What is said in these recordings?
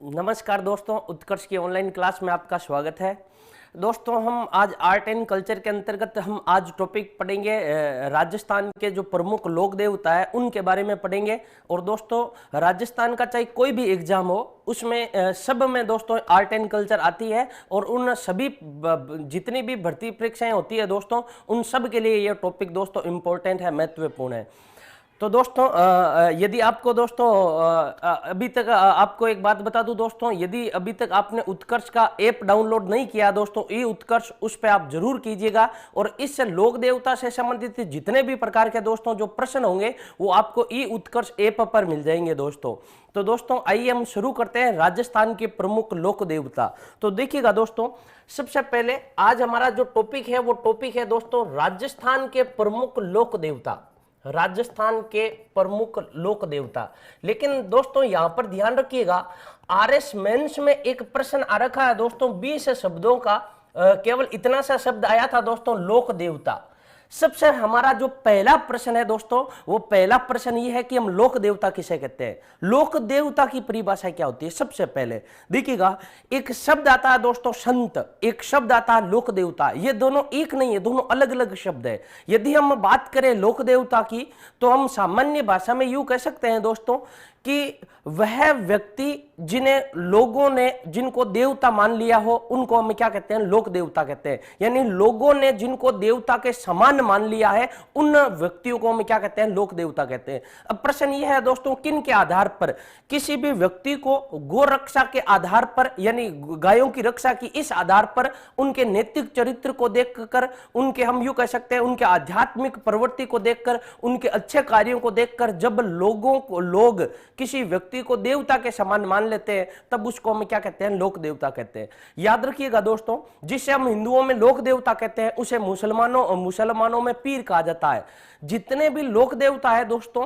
नमस्कार दोस्तों, उत्कर्ष की ऑनलाइन क्लास में आपका स्वागत है। दोस्तों, हम आज आर्ट एंड कल्चर के अंतर्गत हम आज टॉपिक पढ़ेंगे राजस्थान के जो प्रमुख लोक देवता है उनके बारे में पढ़ेंगे। और दोस्तों, राजस्थान का चाहे कोई भी एग्जाम हो उसमें सब में दोस्तों आर्ट एंड कल्चर आती है और उन सभी जितनी भी भर्ती परीक्षाएं होती है दोस्तों, उन सब के लिए ये टॉपिक दोस्तों इम्पोर्टेंट है, महत्वपूर्ण है। तो दोस्तों, यदि आपको दोस्तों अभी तक आपको एक बात बता दूं दोस्तों, यदि अभी तक आपने उत्कर्ष का ऐप डाउनलोड नहीं किया दोस्तों, ई उत्कर्ष, उस पर आप जरूर कीजिएगा। और इस लोक देवता से संबंधित जितने भी प्रकार के दोस्तों जो प्रश्न होंगे वो आपको ई उत्कर्ष ऐप पर मिल जाएंगे दोस्तों। तो दोस्तों, आइए हम शुरू करते हैं राजस्थान के प्रमुख लोक देवता। तो देखिएगा दोस्तों, सबसे पहले आज हमारा जो टॉपिक है वो टॉपिक है दोस्तों राजस्थान के प्रमुख लोक देवता। राजस्थान के प्रमुख लोक देवता। लेकिन दोस्तों यहां पर ध्यान रखिएगा, आरएस मेंस में एक प्रश्न आ रखा है दोस्तों 20 शब्दों का, केवल इतना सा शब्द आया था दोस्तों, लोक देवता। सबसे हमारा जो पहला प्रश्न है दोस्तों, वो पहला प्रश्न ये है कि हम लोक देवता किसे कहते हैं, लोक देवता की परिभाषा क्या होती है। सबसे पहले देखिएगा, एक शब्द आता है दोस्तों संत, एक शब्द आता है लोक देवता। ये दोनों एक नहीं है, दोनों अलग अलग शब्द है। यदि हम बात करें लोक देवता की तो हम सामान्य भाषा में यूं कह सकते हैं दोस्तों कि वह व्यक्ति जिन्हें लोगों ने जिनको देवता मान लिया हो उनको हम क्या कहते हैं, लोक देवता कहते हैं। यानी लोगों ने जिनको देवता के समान मान लिया है उन व्यक्तियों को हम क्या कहते हैं, लोक देवता कहते हैं। अब प्रश्न यह है दोस्तों, किन के आधार पर किसी भी व्यक्ति को गौ रक्षा के आधार पर, यानी गायों की रक्षा की इस आधार पर, उनके नैतिक चरित्र को देखकर, उनके हम यूं कह सकते हैं उनके आध्यात्मिक प्रवृत्ति को देखकर, उनके अच्छे कार्यों को देखकर जब लोग किसी व्यक्ति को देवता के समान मान लेते हैं तब उसको हम क्या कहते हैं, लोक देवता कहते हैं। याद रखिएगा दोस्तों, जिसे हम हिंदुओं में लोक देवता कहते हैं उसे मुसलमानों में पीर कहा जाता है। जितने भी लोक देवता है दोस्तों,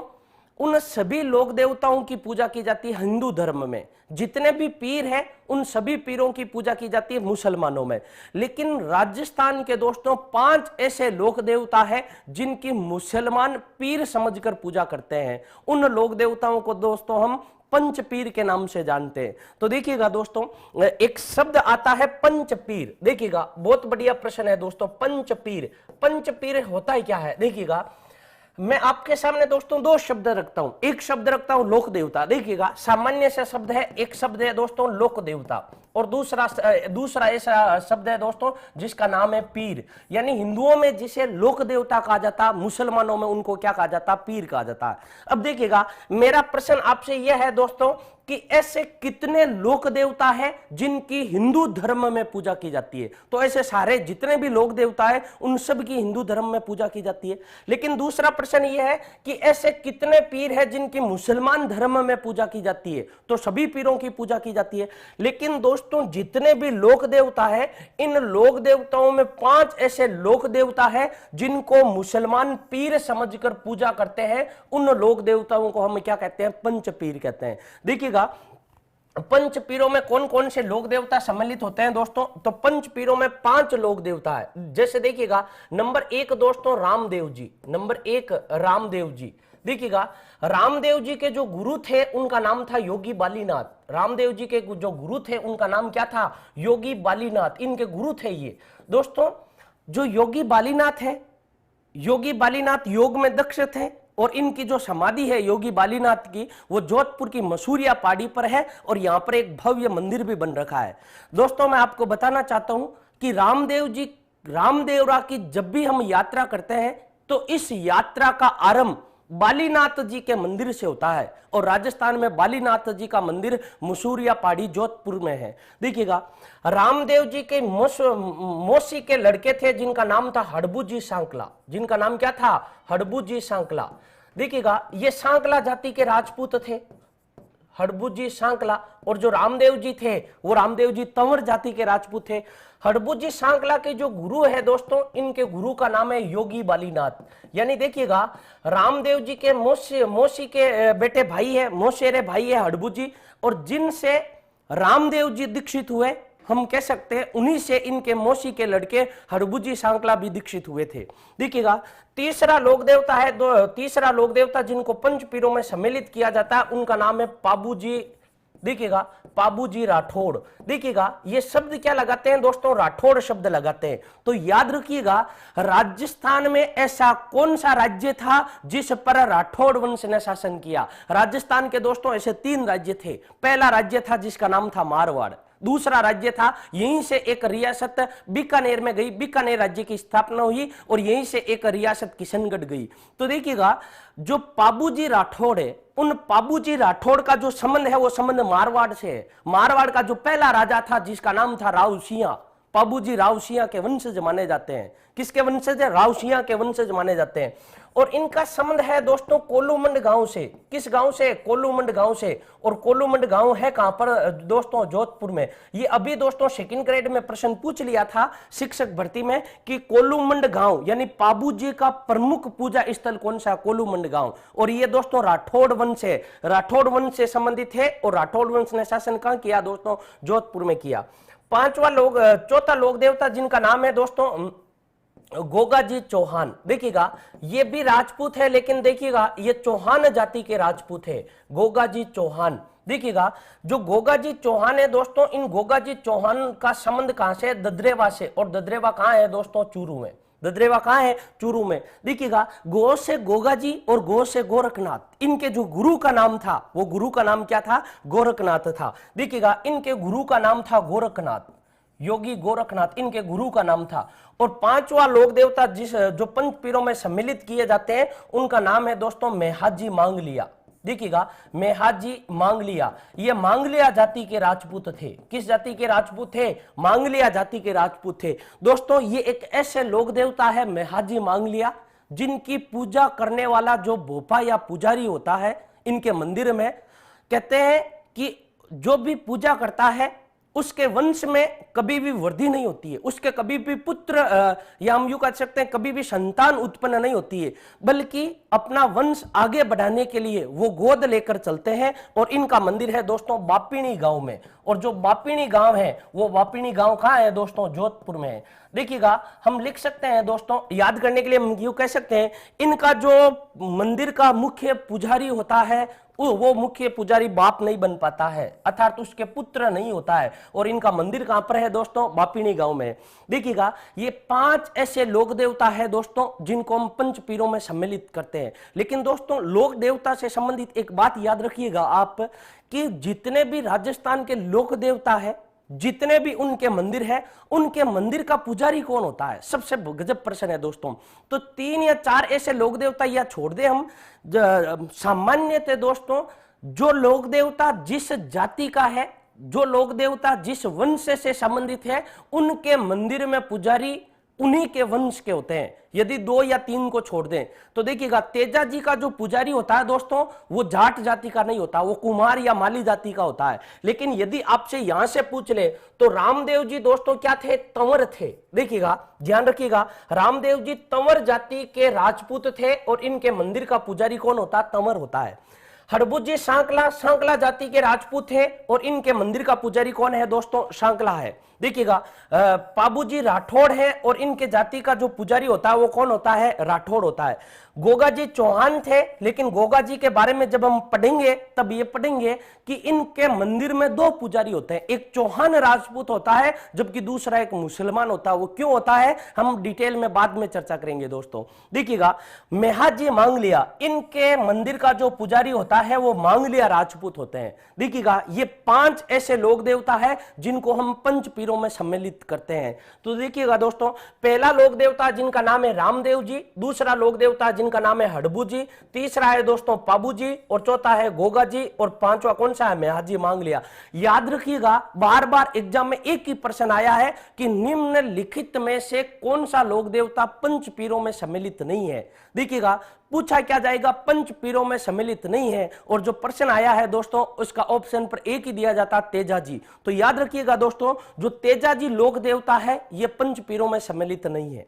उन सभी लोक देवताओं की पूजा की जाती है हिंदू धर्म में। जितने भी पीर हैं उन सभी पीरों की पूजा की जाती है मुसलमानों में। लेकिन राजस्थान के दोस्तों 5 ऐसे लोक देवता हैं जिनकी मुसलमान पीर समझकर पूजा करते हैं। उन लोक देवताओं को दोस्तों हम पंचपीर के नाम से जानते हैं। तो देखिएगा दोस्तों, एक शब्द आता है पंचपीर। देखिएगा, बहुत बढ़िया प्रश्न है दोस्तों, पंचपीर। पंचपीर होता है क्या है, देखिएगा मैं आपके सामने दोस्तों 2 शब्द रखता हूं। एक शब्द रखता हूं लोक देवता, देखिएगा सामान्य से शब्द है, एक शब्द है दोस्तों लोक देवता, और दूसरा ऐसा शब्द है दोस्तों जिसका नाम है पीर। यानी हिंदुओं में जिसे लोक देवता कहा जाता, मुसलमानों में उनको क्या कहा जाता, पीर कहा जाता। अब देखिएगा, मेरा प्रश्न आपसे यह है दोस्तों कि ऐसे कितने लोक देवता हैं जिनकी हिंदू धर्म में पूजा की जाती है। तो ऐसे सारे जितने भी लोक देवता है उन सब की हिंदू धर्म में पूजा की जाती है। लेकिन दूसरा प्रश्न यह है कि ऐसे कितने पीर हैं जिनकी मुसलमान धर्म में पूजा की जाती है। तो सभी पीरों की पूजा की जाती है। लेकिन दोस्तों, जितने भी लोक देवता है, इन लोक देवताओं में 5 ऐसे लोक देवता है जिनको मुसलमान पीर समझकर पूजा करते हैं। उन लोक देवताओं को हम क्या कहते हैं, पंचपीर कहते हैं। देखिएगा, पंच पीरों में कौन कौन से लोक देवता सम्मिलित होते हैं दोस्तों, तो पंच पीरों में 5 लोक देवता है। जैसे देखिएगा, नंबर 1 दोस्तों रामदेव जी, नंबर 1 रामदेव जी। देखिएगा, रामदेव जी के जो गुरु थे उनका नाम था योगी बालीनाथ। रामदेव जी के जो गुरु थे उनका नाम क्या था, योगी बालीनाथ, इनके गुरु थे ये दोस्तों। जो योगी बालीनाथ है, योगी बालीनाथ योग में दक्ष थे और इनकी जो समाधि है योगी बालीनाथ की, वो जोधपुर की मसूरिया पहाड़ी पर है और यहां पर एक भव्य मंदिर भी बन रखा है। दोस्तों, मैं आपको बताना चाहता हूं कि रामदेवरा की जब भी हम यात्रा करते हैं तो इस यात्रा का आरंभ बालीनाथ जी के मंदिर से होता है। और राजस्थान में बालीनाथ जी का मंदिर मसूरिया पहाड़ी जोधपुर में है। देखिएगा, रामदेव जी के मौसी के लड़के थे जिनका नाम था हड़बूजी सांकला। जिनका नाम क्या था, हड़बूजी सांकला। देखिएगा, ये सांकला जाति के राजपूत थे, हड़बूजी सांकला। और जो रामदेव जी थे वो रामदेव जी तंवर जाति के राजपूत थे। हड़बूजी सांकला के जो गुरु है दोस्तों, इनके गुरु का नाम है योगी बालीनाथ। यानी देखिएगा, रामदेव जी के मौसी के बेटे भाई है, मौसेरे भाई है हड़बूजी, और जिनसे रामदेव जी दीक्षित हुए हम कह सकते हैं उन्हीं से इनके मौसी के लड़के हड़बूजी सांकला भी दीक्षित हुए थे। देखिएगा, तीसरा लोक देवता है, तीसरा लोक देवता जिनको पंच पीरों में सम्मिलित किया जाता है उनका नाम है पाबूजी देखिएगा पाबूजी राठौड़, देखिएगा ये शब्द क्या लगाते हैं दोस्तों, राठौड़ शब्द लगाते हैं। तो याद रखिएगा राजस्थान में ऐसा कौन सा राज्य था जिस पर राठौड़ वंश ने शासन किया। राजस्थान के दोस्तों ऐसे 3 राज्य थे। पहला राज्य था जिसका नाम था मारवाड़, दूसरा राज्य था, यहीं से एक रियासत बीकानेर में गई, बीकानेर राज्य की स्थापना हुई, और यहीं से एक रियासत किशनगढ़ गई। तो देखिएगा जो पाबूजी राठौड़ है, उन पाबूजी राठौड़ का जो संबंध है वो संबंध मारवाड़ से है। मारवाड़ का जो पहला राजा था जिसका नाम था राव सिंह, पाबूजी राव सिंह के वंशज माने जाते हैं। किसके वंशज है? राव सिंह के वंशज माने जाते हैं। और इनका संबंध है दोस्तों कोलूमंड गांव से। किस गांव से? कोलूमंड गांव से। और कोलूमंड गांव है कहां पर दोस्तों? जोधपुर में। ये अभी दोस्तों सेकंड ग्रेड में प्रश्न पूछ लिया था शिक्षक भर्ती में कि कोलूमंड गांव यानी पाबूजी का प्रमुख पूजा स्थल कौन सा? कोलूमंड गांव। और ये दोस्तों राठौड़ वंश है, राठौड़ वंश से संबंधित है। और राठौड़ वंश ने शासन कहां किया दोस्तों? जोधपुर में किया। चौथा लोक देवता जिनका नाम है दोस्तों गोगाजी चौहान। देखिएगा ये भी राजपूत है, लेकिन देखिएगा ये चौहान जाति के राजपूत है, गोगाजी चौहान। देखिएगा जो गोगाजी चौहान है दोस्तों, इन गोगाजी चौहान का संबंध कहां से? ददरेवा से। और ददरेवा कहां है दोस्तों? चूरू में। ददरेवा कहां है? चूरू में। देखिएगा गो से गोगाजी और गो से गोरखनाथ, इनके जो गुरु का नाम था वो गुरु का नाम क्या था? गोरखनाथ था। देखिएगा इनके गुरु का नाम था गोरखनाथ, योगी गोरखनाथ इनके गुरु का नाम था। और 5वां लोक देवता जो पंच पीरों में सम्मिलित किए जाते हैं उनका नाम है दोस्तों मेहाजी मांगलिया। देखिएगा मेहाजी मांगलिया, ये मांगलिया जाति के राजपूत थे। किस जाति के राजपूत थे? मांगलिया जाति के राजपूत थे। दोस्तों ये एक ऐसे लोक देवता है मेहाजी मांगलिया, जिनकी पूजा करने वाला जो भोपा या पुजारी होता है इनके मंदिर में, कहते हैं कि जो भी पूजा करता है उसके वंश में कभी भी वृद्धि नहीं होती है, उसके कभी भी पुत्र या हम यूं कह सकते हैं कभी भी संतान उत्पन्न नहीं होती है, बल्कि अपना वंश आगे बढ़ाने के लिए वो गोद लेकर चलते हैं। और इनका मंदिर है दोस्तों बापिणी गांव में। और जो बापिणी गांव है वो बापिणी गांव कहां है दोस्तों? जोधपुर में है। देखिएगा हम लिख सकते हैं दोस्तों, याद करने के लिए हम यूं कह सकते हैं इनका जो मंदिर का मुख्य पुजारी होता है वो मुख्य पुजारी बाप नहीं बन पाता है, अर्थात उसके पुत्र नहीं होता है। और इनका मंदिर कहां पर है दोस्तों? बापिणी गांव में। देखिएगा ये 5 ऐसे लोक देवता है दोस्तों जिनको हम पंच पीरों में सम्मिलित करते हैं। लेकिन दोस्तों लोक देवता से संबंधित एक बात याद रखिएगा आप कि जितने भी राजस्थान के लोक देवता है, जितने भी उनके मंदिर है, उनके मंदिर का पुजारी कौन होता है? सबसे गजब प्रश्न है दोस्तों। तो 3 या 4 ऐसे लोक देवता या छोड़ दे हम, सामान्य थे दोस्तों जो लोक देवता जिस जाति का है, जो लोक देवता जिस वंश से संबंधित है, उनके मंदिर में पुजारी उन्हीं के वंश के होते हैं। यदि 2 या 3 को छोड़ दें तो देखिएगा तेजा जी का जो पुजारी होता है दोस्तों वो जाट जाति का नहीं होता, वो कुमार या माली जाति का होता है। लेकिन यदि आपसे यहां से पूछ ले तो रामदेव जी दोस्तों क्या थे? तंवर थे। देखिएगा ध्यान रखिएगा रामदेव जी तंवर जाति के राजपूत थे और इनके मंदिर का पुजारी कौन होता? तंवर होता है। हड़बुजी सांकला जाति के राजपूत थे और इनके मंदिर का पुजारी कौन है दोस्तों? सांकला है। देखिएगा पाबूजी राठौड़ है और इनके जाति का जो पुजारी होता है वो कौन होता है? राठौड़ होता है। गोगाजी चौहान थे, लेकिन गोगाजी के बारे में जब हम पढ़ेंगे तब ये पढ़ेंगे कि इनके मंदिर में 2 पुजारी होते हैं, एक चौहान राजपूत होता है जबकि दूसरा एक मुसलमान होता है। वो क्यों होता है हम डिटेल में बाद में चर्चा करेंगे दोस्तों। देखिएगा मेहाजी मांगलिया, इनके मंदिर का जो पुजारी होता है वो मांगलिया राजपूत होते हैं। देखिएगा ये 5 ऐसे लोक देवता है जिनको हम पंच पीरों में सम्मिलित करते हैं। तो देखिएगा दोस्तों पहला लोक देवता जिनका नाम है रामदेव जी, दूसरा लोक देवता जिनका नाम है हड़बू जी, तीसरा है दोस्तों पाबू जी और चौथा है गोगा जी और 5वां कौन सा है? मेहाजी मांगलिया। याद रखिएगा बार बार एग्जाम में एक ही प्रश्न आया है कि निम्नलिखित में से कौन सा लोक देवता पंच पीरों में सम्मिलित नहीं है। देखिएगा पूछा क्या जाएगा? पंच पीरों में सम्मिलित नहीं है। और जो प्रश्न आया है दोस्तों उसका ऑप्शन पर एक ही दिया जाता तेजा जी। तो याद रखिएगा दोस्तों जो तेजा जी लोक देवता है ये पंच पीरों में सम्मिलित नहीं है।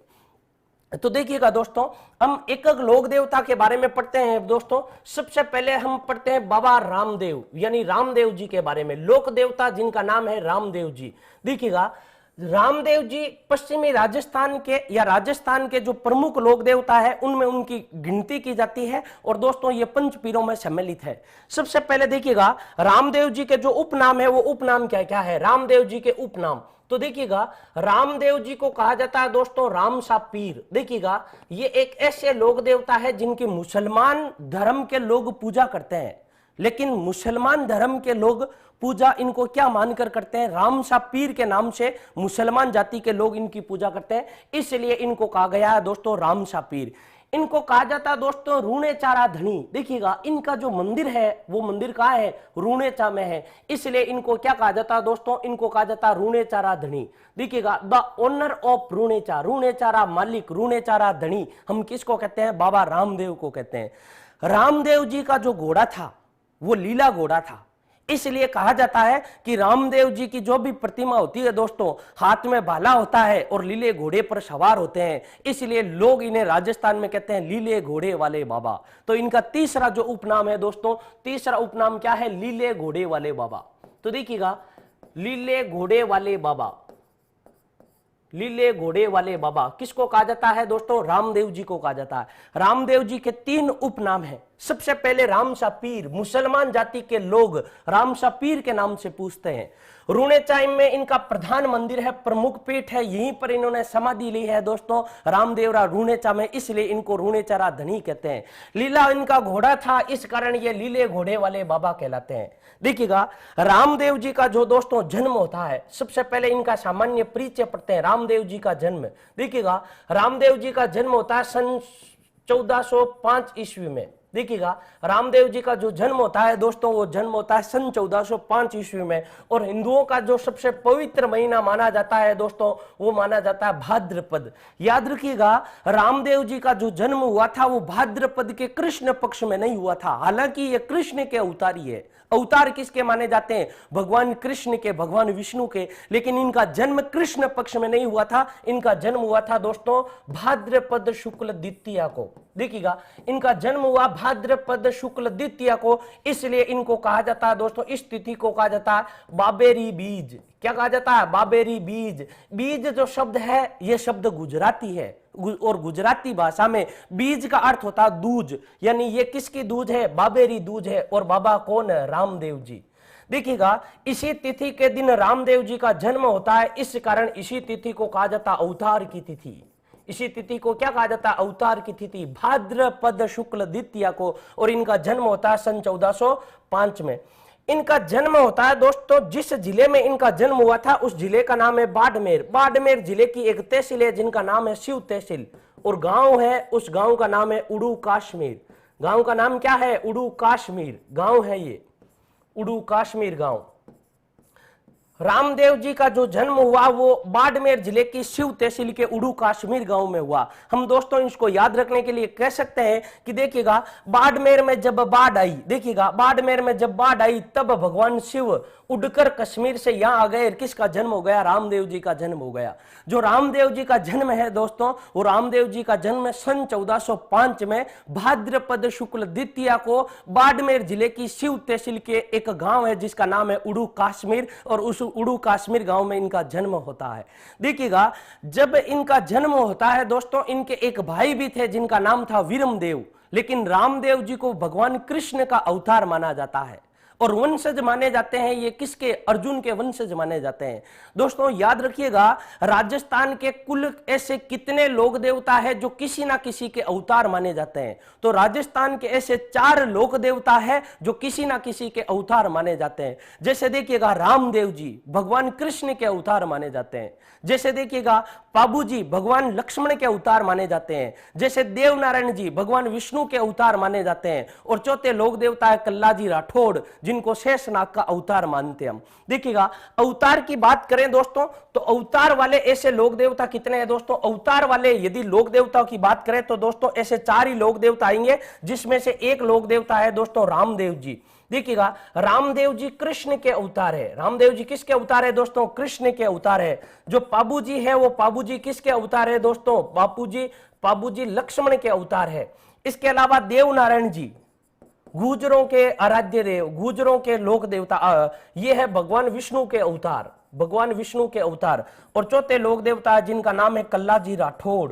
तो देखिएगा दोस्तों हम एक एक लोक देवता के बारे में पढ़ते हैं दोस्तों। सबसे पहले हम पढ़ते हैं बाबा रामदेव यानी रामदेव जी के बारे में, लोक देवता जिनका नाम है रामदेव जी। देखिएगा रामदेव जी पश्चिमी राजस्थान के या राजस्थान के जो प्रमुख लोक देवता है उनमें उनकी गिनती की जाती है और दोस्तों ये पंच पीरों में सम्मिलित है। सबसे पहले देखिएगा रामदेव जी के जो उपनाम है वो उपनाम क्या क्या है। रामदेव जी के उपनाम तो देखिएगा रामदेव जी को कहा जाता है दोस्तों रामसा पीर। देखिएगा ये एक ऐसे लोक देवता है जिनकी मुसलमान धर्म के लोग पूजा करते हैं, लेकिन मुसलमान धर्म के लोग पूजा इनको क्या मानकर करते हैं, रामसा पीर के नाम से मुसलमान जाति के लोग इनकी पूजा करते हैं, इसलिए इनको कहा गया है दोस्तों रामसा पीर। इनको कहा जाता है दोस्तों रूणेचारा धनी। देखिएगा इनका जो मंदिर है वो मंदिर कहाँ है, रूणेचा में है, इसलिए इनको क्या कहा जाता है दोस्तों, इनको कहा जाता है रूणेचारा धनी। देखिएगा द ओनर ऑफ रूणेचा, रूणेचारा मालिक, रूणेचारा धनी हम किसको कहते हैं, बाबा रामदेव को कहते हैं। रामदेव जी का जो घोड़ा था वो लीला घोड़ा था, इसलिए कहा जाता है कि रामदेव जी की जो भी प्रतिमा होती है दोस्तों हाथ में भाला होता है और लीले घोड़े पर सवार होते हैं, इसलिए लोग इन्हें राजस्थान में कहते हैं लीले घोड़े वाले बाबा। तो इनका तीसरा जो उपनाम है दोस्तों, तीसरा उपनाम क्या है, लीले घोड़े वाले बाबा। तो देखिएगा लीले घोड़े वाले बाबा, लीले घोड़े वाले बाबा किसको कहा जाता है दोस्तों, रामदेव जी को कहा जाता है। रामदेव जी के तीन उपनाम हैं। सबसे पहले रामसा पीर, मुसलमान जाति के लोग रामसा पीर के नाम से पूछते हैं। रूणेचाइम में इनका प्रधान मंदिर है, प्रमुख पीठ है, यहीं पर इन्होंने समाधि ली है दोस्तों रामदेवरा रूणेचा में, इसलिए इनको रूणेचारा धनी कहते हैं। लीला इनका घोड़ा था, इस कारण ये लीले घोड़े वाले बाबा कहलाते हैं। देखिएगा रामदेव जी का जो दोस्तों जन्म होता है, सबसे पहले इनका सामान्य परिचय पढ़ते हैं। रामदेव जी का जन्म, देखिएगा रामदेव जी का जन्म होता है सन 1405 ईस्वी में। देखिएगा रामदेव जी का जो जन्म होता है दोस्तों वो जन्म होता है सन 1405 ईस्वी में, और हिंदुओं का जो सबसे पवित्र महीना माना जाता है दोस्तों वो माना जाता है भाद्रपद। याद रखिएगा रामदेव जी का जो जन्म हुआ था वो भाद्रपद के कृष्ण पक्ष में नहीं हुआ था, हालांकि ये कृष्ण के अवतारी है। अवतार किसके माने जाते हैं, भगवान कृष्ण के, भगवान विष्णु के, लेकिन इनका जन्म कृष्ण पक्ष में नहीं हुआ था, इनका जन्म हुआ था दोस्तों भाद्रपद शुक्ल द्वितीया को। देखिएगा इनका जन्म हुआ भाद्रपद शुक्ल द्वितीया को, इसलिए इनको कहा जाता है दोस्तों, इस तिथि को कहा जाता है बाबेरी बीज। क्या कहा जाता है, बाबेरी बीज। बीज जो शब्द है यह शब्द गुजराती है, और गुजराती भाषा में बीज का अर्थ होता है दूज, यानी ये किसकी दूज है, बाबेरी दूज है। और बाबा कौन है, रामदेव जी। देखिएगा इसी तिथि के दिन रामदेव जी का जन्म होता है, इस कारण इसी तिथि को कहा जाता अवतार की तिथि। इसी तिथि को क्या कहा जाता है, अवतार की तिथि, भाद्रपद शुक्ल द्वितीया को, और इनका जन्म होता है सन 1405 में। इनका जन्म होता है दोस्तों, जिस जिले में इनका जन्म हुआ था उस जिले का नाम है बाड़मेर। बाड़मेर जिले की एक तहसील है जिनका नाम है शिव तहसील, और गांव है, उस गांव का नाम है उड़ू काश्मीर। गांव का नाम क्या है, उड़ू काश्मीर गांव है, ये उड़ू काश्मीर गांव। रामदेव जी का जो जन्म हुआ वो बाड़मेर जिले की शिव तहसील के उड़ू काश्मीर गांव में हुआ। हम दोस्तों इसको याद रखने के लिए कह सकते हैं कि देखिएगा बाड़मेर में जब बाढ़ आई, देखिएगा बाड़मेर में जब बाढ़ आई तब भगवान शिव उड़कर कश्मीर से यहां आ गए, किसका जन्म हो गया, रामदेव जी का जन्म हो गया। जो रामदेव जी का जन्म है दोस्तों, वो रामदेव जी का जन्म सन 1405 में भाद्रपद शुक्ल द्वितीया को बाड़मेर जिले की शिव तहसील के एक गांव है जिसका नाम है उड़ू काश्मीर, और उस उड़ू काश्मीर गांव में इनका जन्म होता है। देखिएगा जब इनका जन्म होता है दोस्तों, इनके एक भाई भी थे जिनका नाम था वीरमदेव, लेकिन रामदेव जी को भगवान कृष्ण का अवतार माना जाता है और वंशज माने जाते हैं। ये किसके, अर्जुन के वंशज माने जाते हैं। दोस्तों याद रखिएगा राजस्थान के कुल ऐसे कितने लोक देवता है जो किसी ना किसी के अवतार माने जाते हैं, तो राजस्थान के ऐसे 4 लोक देवता है जो किसी ना किसी के अवतार माने जाते हैं। जैसे देखिएगा रामदेव जी भगवान कृष्ण के अवतार माने जाते हैं। जैसे देखिएगा पाबू जी भगवान लक्ष्मण के अवतार माने जाते हैं। जैसे देवनारायण जी भगवान विष्णु के अवतार माने जाते हैं। और चौथे लोक देवता है कल्लाजी राठौड़, जिनको शेषनाग का अवतार मानते हैं हम। देखिएगा अवतार की बात करें दोस्तों, तो अवतार वाले ऐसे लोक देवता कितने हैं दोस्तों, अवतार वाले यदि लोक देवताओं की बात करें तो दोस्तों ऐसे 4 ही लोक देवता आएंगे, जिसमें से एक लोक देवता है दोस्तों रामदेव जी। देखिएगा रामदेव जी कृष्ण के अवतार है। रामदेव जी किसके अवतार है दोस्तों, कृष्ण के अवतार है। जो पाबू जी है वो पाबू जी किसके अवतार है दोस्तों, पाबू जी लक्ष्मण के अवतार है। इसके अलावा देवनारायण जी गुजरों के आराध्य देव, गुजरों के लोक देवता, ये है भगवान विष्णु के अवतार। भगवान विष्णु के अवतार। और चौथे लोक देवता जिनका नाम है कल्लाजी राठौड़,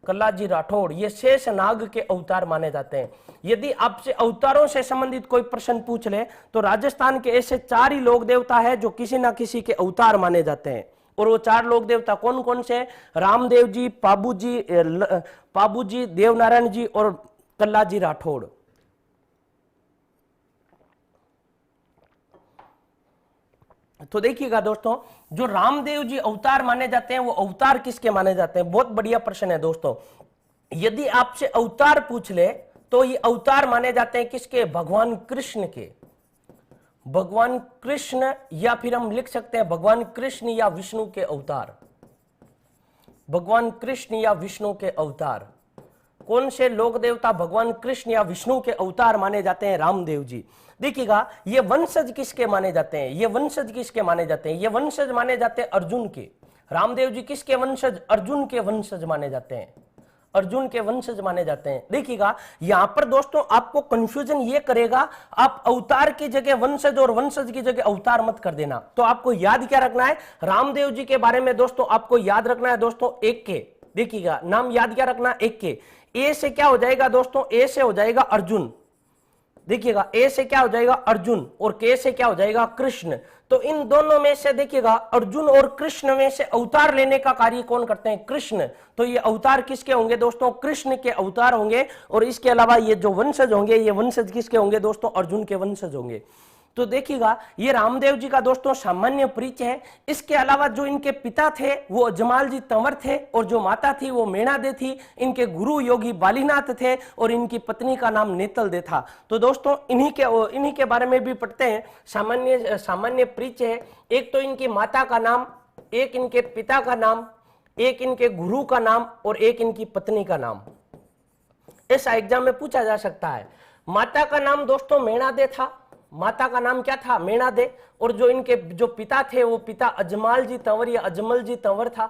कल्लाजी राठौड़, ये शेष नाग के अवतार माने जाते हैं। यदि आपसे अवतारों से संबंधित कोई प्रश्न पूछ ले तो राजस्थान के ऐसे 4 ही लोक देवता है जो किसी ना किसी के अवतार माने जाते हैं। और वो 4 लोक देवता कौन कौन से? रामदेव जी, पाबूजी, देवनारायण जी और कल्लाजी राठौड़। तो देखिएगा दोस्तों, जो रामदेव जी अवतार माने जाते हैं वो अवतार किसके माने जाते हैं? बहुत बढ़िया प्रश्न है दोस्तों। यदि आपसे अवतार पूछ ले तो ये अवतार माने जाते हैं किसके? भगवान कृष्ण के। भगवान कृष्ण, या फिर हम लिख सकते हैं भगवान कृष्ण या विष्णु के अवतार। भगवान कृष्ण या विष्णु के अवतार। कौन से लोक देवता भगवान कृष्ण या विष्णु के अवतार माने जाते हैं? रामदेव जी। देखिएगा, ये वंशज किसके माने जाते हैं? ये वंशज किसके माने जाते हैं? ये वंशज माने जाते हैं अर्जुन के। रामदेव जी किसके वंशज? अर्जुन के वंशज माने जाते हैं। अर्जुन के वंशज माने जाते हैं। देखिएगा, यहां पर दोस्तों आपको कंफ्यूजन ये करेगा, आप अवतार की जगह वंशज और वंशज की जगह अवतार मत कर देना। तो आपको याद क्या रखना है? रामदेव जी के बारे में दोस्तों आपको याद रखना है दोस्तों एक के। देखिएगा, नाम याद क्या रखना? एक के। ए से क्या हो जाएगा दोस्तों? ए से हो जाएगा अर्जुन। देखिएगा, ए से क्या हो जाएगा? अर्जुन। और के से क्या हो जाएगा? कृष्ण। तो इन दोनों में से देखिएगा, अर्जुन और कृष्ण में से अवतार लेने का कार्य कौन करते हैं? कृष्ण। तो ये अवतार किसके होंगे दोस्तों? कृष्ण के अवतार होंगे। और इसके अलावा ये जो वंशज होंगे, ये वंशज किसके होंगे दोस्तों? अर्जुन के वंशज होंगे। तो देखिएगा, ये रामदेव जी का दोस्तों सामान्य परिचय है। इसके अलावा जो इनके पिता थे वो अजमाल जी तंवर थे, और जो माता थी वो मेणादे थी। इनके गुरु योगी बालीनाथ थे, और इनकी पत्नी का नाम नेतलदे था। तो दोस्तों इन्हीं के बारे में भी पढ़ते हैं। सामान्य परिचय है। एक तो इनकी माता का नाम, एक इनके पिता का नाम, एक इनके गुरु का नाम, और एक इनकी पत्नी का नाम। ऐसा एग्जाम में पूछा जा सकता है। माता का नाम दोस्तों मेणादे था। माता का नाम क्या था? मेणादे। और जो इनके जो पिता थे वो पिता अजमाल जी तंवर या अजमल जी तंवर था।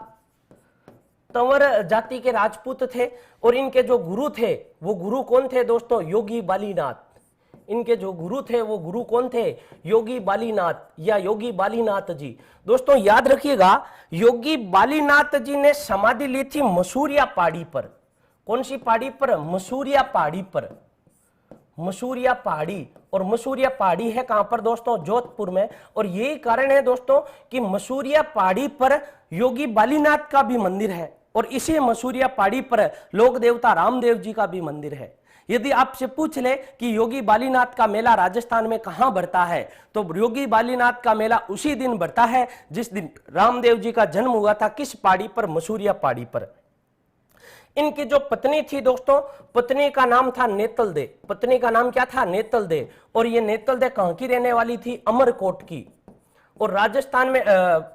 तंवर जाति के राजपूत थे। और इनके जो गुरु थे वो गुरु कौन थे दोस्तों? योगी बालीनाथ। इनके जो गुरु थे वो गुरु कौन थे? योगी बालीनाथ या योगी बालीनाथ जी। दोस्तों याद रखिएगा, योगी बालीनाथ जी ने समाधि ली थी मसूरिया पहाड़ी पर। कौन सी पहाड़ी पर? मसूरिया पहाड़ी पर। मसूरिया पहाड़ी। और मसूरिया पहाड़ी है कहां पर दोस्तों? जोधपुर में। और यही कारण है दोस्तों कि मसूरिया पहाड़ी पर योगी बालीनाथ का भी मंदिर है, और इसी मसूरिया पहाड़ी पर लोक देवता रामदेव जी का भी मंदिर है। यदि आपसे पूछ ले कि योगी बालीनाथ का मेला राजस्थान में कहां बढ़ता है, तो योगी बालीनाथ का मेला उसी दिन बढ़ता है जिस दिन रामदेव जी का जन्म हुआ था। किस पहाड़ी पर? मसूरिया पहाड़ी पर। इनकी जो पत्नी थी दोस्तों, पत्नी का नाम था नेतलदे। पत्नी का नाम क्या था? नेतलदे। और ये नेतलदे कहां की रहने वाली थी? अमरकोट की। और राजस्थान में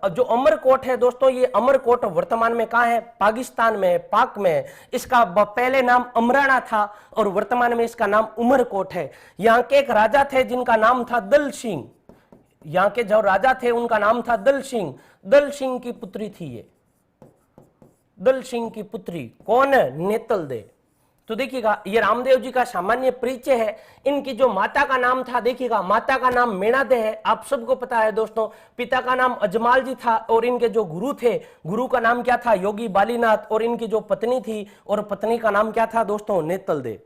जो अमरकोट है दोस्तों, ये अमरकोट वर्तमान में कहां है? पाकिस्तान में, पाक में। इसका पहले नाम अमराना था और वर्तमान में इसका नाम उमरकोट है। यहाँ के एक राजा थे जिनका नाम था दल सिंह। यहाँ के जो राजा थे उनका नाम था दल सिंह। दल सिंह की पुत्री थी ये। दल सिंह की पुत्री कौन है? नेतलदे। तो देखिएगा, ये रामदेव जी का सामान्य परिचय है। इनकी जो माता का नाम था, देखिएगा माता का नाम मेणादे है, आप सबको पता है दोस्तों। पिता का नाम अजमाल जी था, और इनके जो गुरु थे, गुरु का नाम क्या था? योगी बालीनाथ। और इनकी जो पत्नी थी, और पत्नी का नाम क्या था दोस्तों? नेतलदे।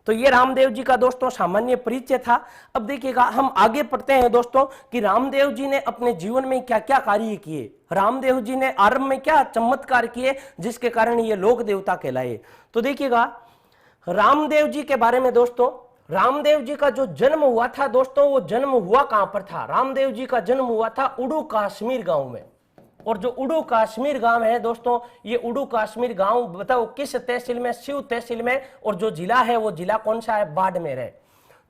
तो ये रामदेव जी का दोस्तों सामान्य परिचय था। अब देखिएगा, हम आगे पढ़ते हैं दोस्तों कि रामदेव जी ने अपने जीवन में क्या क्या कार्य किए। रामदेव जी ने आरंभ में क्या चमत्कार किए जिसके कारण ये लोक देवता कहलाए। तो देखिएगा, रामदेव जी के बारे में दोस्तों, रामदेव जी का जो जन्म हुआ था दोस्तों, वो जन्म हुआ कहां पर था? रामदेव जी का जन्म हुआ था उड़ू कश्मीर गांव में। और जो उड़ू कश्मीर गांव है दोस्तों, ये उड़ू कश्मीर गांव बताओ किस तहसील में? शिव तहसील में। और जो जिला है वो जिला कौन सा है? बाड़मेर है।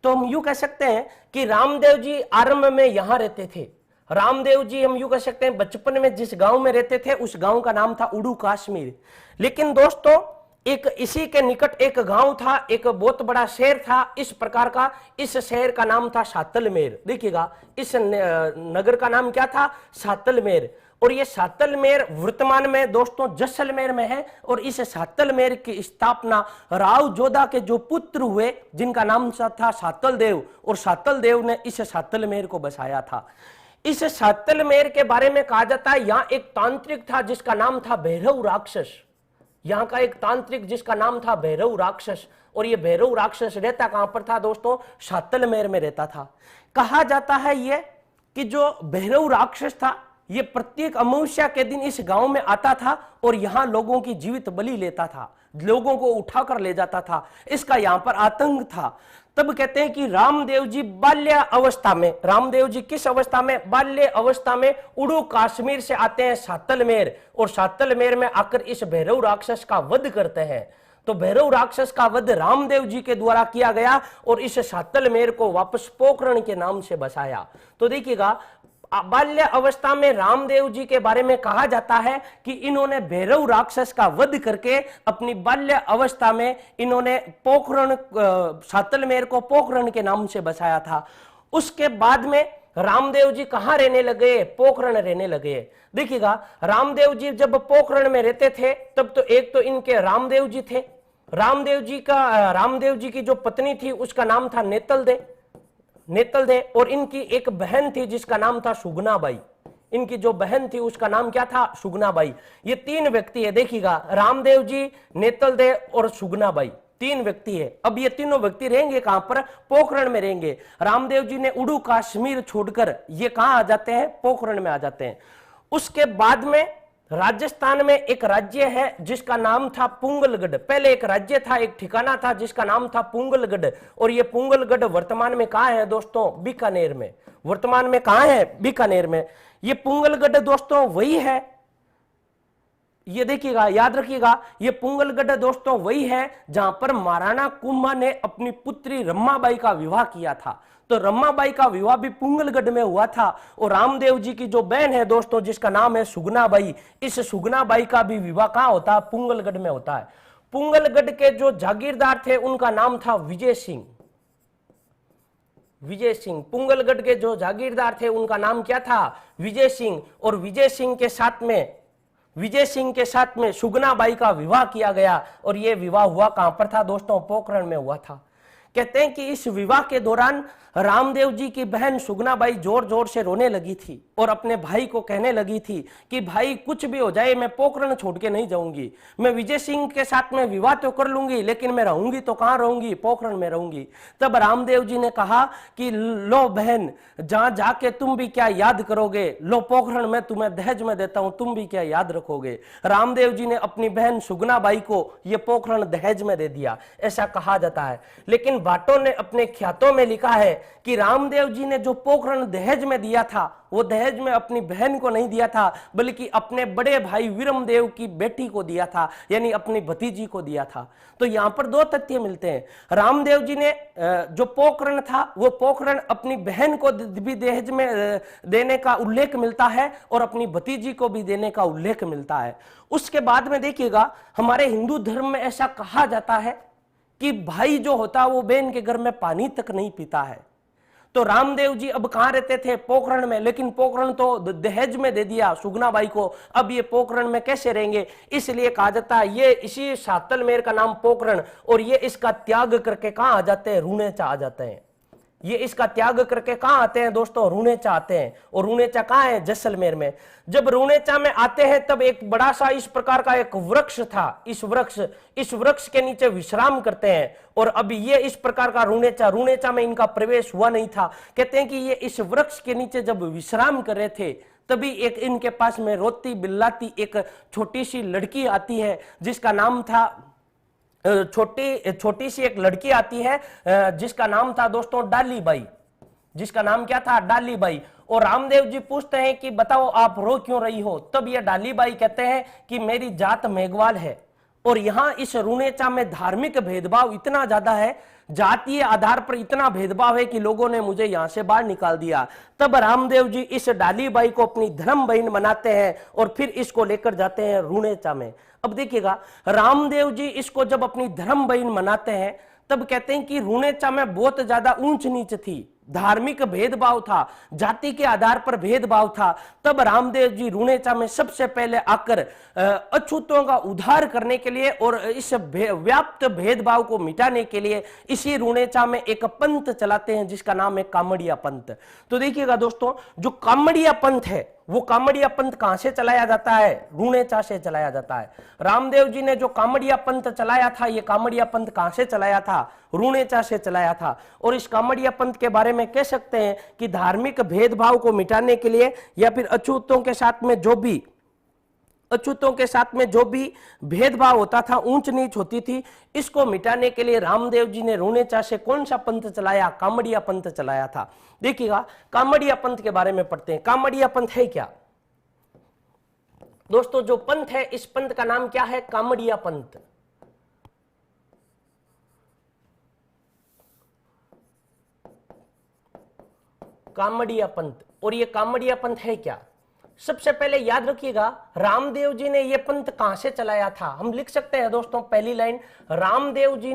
तो हम यूं कह सकते हैं कि रामदेव जी आरंभ में यहां रहते थे। रामदेव जी हम यूं कह सकते हैं बचपन में जिस गांव में रहते थे उस गांव का नाम था उड़ू कश्मीर। लेकिन दोस्तों एक इसी के निकट एक गांव था, एक बहुत बड़ा शहर था इस प्रकार का। इस शहर का नाम था सातलमेर। देखिएगा, इस नगर का नाम क्या था? सातलमेर। और ये सातलमेर वर्तमान में दोस्तों जैसलमेर में है। और इस सातलमेर की स्थापना राव जोधा के जो पुत्र हुए जिनका नाम था सातलदेव, और सातलदेव ने इस सातलमेर को बसाया था। इस सातलमेर के बारे में कहा जाता है यहाँ एक तांत्रिक था जिसका नाम था भैरव राक्षस। यहाँ का एक तांत्रिक जिसका नाम था भैरव राक्षस, और ये भैरव राक्षस रहता कहां पर था दोस्तों? सातलमेर में रहता था। कहा जाता है ये कि जो भैरव राक्षस था ये प्रत्येक अमावस्या के दिन इस गांव में आता था और यहां लोगों की जीवित बलि लेता था, लोगों को उठाकर ले जाता था। इसका यहां पर आतंक था। तब कहते हैं कि रामदेव जी बाल्य अवस्था में, रामदेव जी किस अवस्था में? बाल्य अवस्था में उड़ू कश्मीर से आते हैं सातलमेर, और सातलमेर में आकर इस भैरव राक्षस का वध करते हैं। तो भैरव राक्षस का वध रामदेव जी के द्वारा किया गया और इस सातलमेर को वापस पोखरण के नाम से बसाया। तो देखिएगा, बाल्य अवस्था में रामदेव जी के बारे में कहा जाता है कि इन्होंने भैरव राक्षस का वध करके अपनी बाल्य अवस्था में इन्होंने पोखरण, सातलमेर को पोखरण के नाम से बसाया था। उसके बाद में रामदेव जी कहां रहने लगे? पोखरण रहने लगे। देखिएगा, रामदेव जी जब पोखरण में रहते थे तब तो एक तो इनके रामदेव जी थे, रामदेव जी की जो पत्नी थी उसका नाम था नेतल दे, और इनकी एक बहन थी जिसका नाम था सुगनाबाई। इनकी जो बहन थी उसका नाम क्या था? सुगनाबाई। ये तीन व्यक्ति है। देखिएगा, रामदेव जी, नेतल दे और सुगनाबाई, तीन व्यक्ति है। अब ये तीनों व्यक्ति रहेंगे कहां पर? पोखरण में रहेंगे। रामदेव जी ने उड़ू कश्मीर छोड़कर ये कहां आ जाते हैं? पोखरण में आ जाते हैं। उसके बाद में राजस्थान में एक राज्य है जिसका नाम था पुंगलगढ़। पहले एक राज्य था, एक ठिकाना था जिसका नाम था पुंगलगढ़, और ये पुंगलगढ़ वर्तमान में कहां है दोस्तों? बीकानेर में। वर्तमान में कहां है? बीकानेर में। ये पुंगलगढ़ दोस्तों वही है, ये देखिएगा, याद रखिएगा, ये पुंगलगढ़ दोस्तों वही है जहां पर महाराणा कुंभा ने अपनी पुत्री रमाबाई का विवाह किया था। तो रमाबाई का विवाह भी पुंगलगढ़ में हुआ था। और रामदेव जी की जो बहन है दोस्तों जिसका नाम है सुगनाबाई, इस सुगनाबाई का भी विवाह कहां होता है? पुंगलगढ़ में होता है। पुंगलगढ़ के जो जागीरदार थे उनका नाम था विजय सिंह। पुंगलगढ़ के जो जागीरदार थे उनका नाम क्या था? विजय सिंह। और विजय सिंह के साथ में सुगनाबाई का विवाह किया गया, और यह विवाह हुआ कहां पर था दोस्तों? पोखरण में हुआ था। कहते हैं कि इस विवाह के दौरान रामदेव जी की बहन सुगनाबाई जोर जोर से रोने लगी थी और अपने भाई को कहने लगी थी कि भाई कुछ भी हो जाए मैं पोखरण छोड़ के नहीं जाऊंगी, मैं विजय सिंह के साथ में विवाह तो कर लूंगी लेकिन मैं रहूंगी तो कहां रहूंगी? पोखरण में रहूंगी। तब रामदेव जी ने कहा कि लो बहन, जहां जाके तुम भी क्या याद करोगे, लो पोखरण में तुम्हें दहेज में देता हूं, तुम भी क्या याद रखोगे। रामदेव जी ने अपनी बहन सुगनाबाई को यह पोखरण दहेज में दे दिया, ऐसा कहा जाता है। लेकिन भाटों ने अपने ख्यातों में लिखा है कि रामदेव जी ने जो पोखरण दहेज में दिया था वो दहेज में अपनी बहन को नहीं दिया था, बल्कि अपने बड़े भाई वीरमदेव की बेटी को दिया था, यानी अपनी भतीजी को दिया था। तो यहां पर दो तथ्य मिलते हैं। रामदेव जी ने जो पोखरण था वो पोखरण अपनी बहन को भी दहेज में देने का उल्लेख मिलता है और अपनी भतीजी को भी देने का उल्लेख मिलता है। उसके बाद में देखिएगा, हमारे हिंदू धर्म में ऐसा कहा जाता है कि भाई जो होता है वो बहन के घर में पानी तक नहीं पीता है। तो रामदेव जी अब कहां रहते थे? पोखरण में, लेकिन पोखरण तो दहेज में दे दिया सुगनाबाई को, अब ये पोखरण में कैसे रहेंगे? इसलिए कहा जाता है ये इसी सातलमेर का नाम पोखरण, और ये इसका त्याग करके कहां आ जाते हैं? रूणेचा आ जाते हैं। ये इसका त्याग करके कहां आते हैं दोस्तों? रूणेचा आते हैं। और रूणेचा कहां है? जैसलमेर में। जब रूणेचा में आते हैं तब एक बड़ा सा इस प्रकार का एक वृक्ष था, इस वृक्ष के नीचे विश्राम करते हैं। और अब ये इस प्रकार का रूणेचा में इनका प्रवेश हुआ नहीं था। कहते हैं कि ये इस वृक्ष के नीचे जब विश्राम कर रहे थे तभी एक इनके पास में रोती बिल्लाती एक छोटी सी लड़की आती है जिसका नाम था, छोटी सी एक लड़की आती है जिसका नाम था दोस्तों डालीबाई। जिसका नाम क्या था? डालीबाई। और रामदेव जी पूछते हैं कि बताओ आप रो क्यों रही हो? तब ये डालीबाई कहते हैं कि मेरी जात मेघवाल है और यहाँ इस रूणेचा में धार्मिक भेदभाव इतना ज्यादा है, जातीय आधार पर इतना भेदभाव है कि लोगों ने मुझे यहां से बाहर निकाल दिया। तब रामदेव जी इस डालीबाई को अपनी धर्म बहन बनाते हैं और फिर इसको लेकर जाते हैं रूणेचा में। अब देखिएगा, रामदेव जी इसको जब अपनी धर्म बहन मनाते हैं तब कहते हैं कि रूणेचा में बहुत ज्यादा ऊंच नीच थी, धार्मिक भेदभाव था, जाति के आधार पर भेदभाव था, तब रामदेव जी रुणेचा में सबसे पहले आकर अछूतों का उद्धार करने के लिए और इस व्याप्त भेदभाव को मिटाने के लिए इसी रुणेचा में एक पंथ चलाते हैं जिसका नाम है कामड़िया पंथ। तो देखिएगा दोस्तों, जो कामड़िया पंथ है वो कामड़िया पंथ कहां से चलाया जाता है? रुणेचा से चलाया जाता है। रामदेव जी ने जो कामड़िया पंथ चलाया था, ये कामड़िया पंथ कहां से चलाया था? रुणेचा से चलाया था। और इस कामड़िया पंथ के बारे में कह सकते हैं कि धार्मिक भेदभाव को मिटाने के लिए या फिर अछूतों के साथ में जो भी भेदभाव होता था, ऊंच नीच होती थी, इसको मिटाने के लिए रामदेव जी ने रुणेचा से कौन सा पंथ चलाया? कामड़िया पंथ चलाया था। देखिएगा, कामड़िया पंथ के बारे में पढ़ते हैं। कामड़िया पंथ है क्या दोस्तों? जो पंथ है, इस पंथ का नाम क्या है? कामड़िया पंथ। कामड़िया पंथ। और ये कामड़िया पंथ है क्या? सबसे पहले याद रखिएगा, रामदेव जी ने यह पंथ कहां से चलाया था? हम लिख सकते हैं दोस्तों, पहली लाइन, रामदेव जी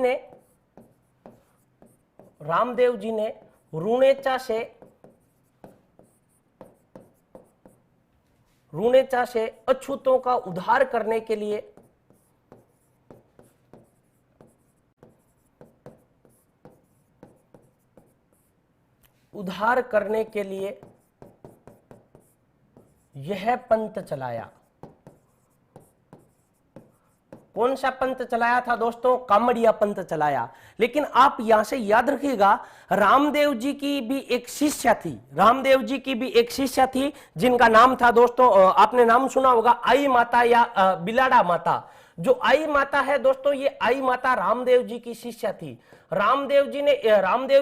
ने रुणेचा से अछूतों का उद्धार करने के लिए यह पंथ चलाया। कौन सा पंथ चलाया था दोस्तों? कामड़िया पंथ चलाया। लेकिन आप यहां से याद रखिएगा, रामदेव जी की भी एक शिष्या थी जिनका नाम था दोस्तों, आपने नाम सुना होगा, आई माता या बिलाड़ा माता। जो आई माता है दोस्तों, ये आई माता रामदेव जी की शिष्या थी। रामदेव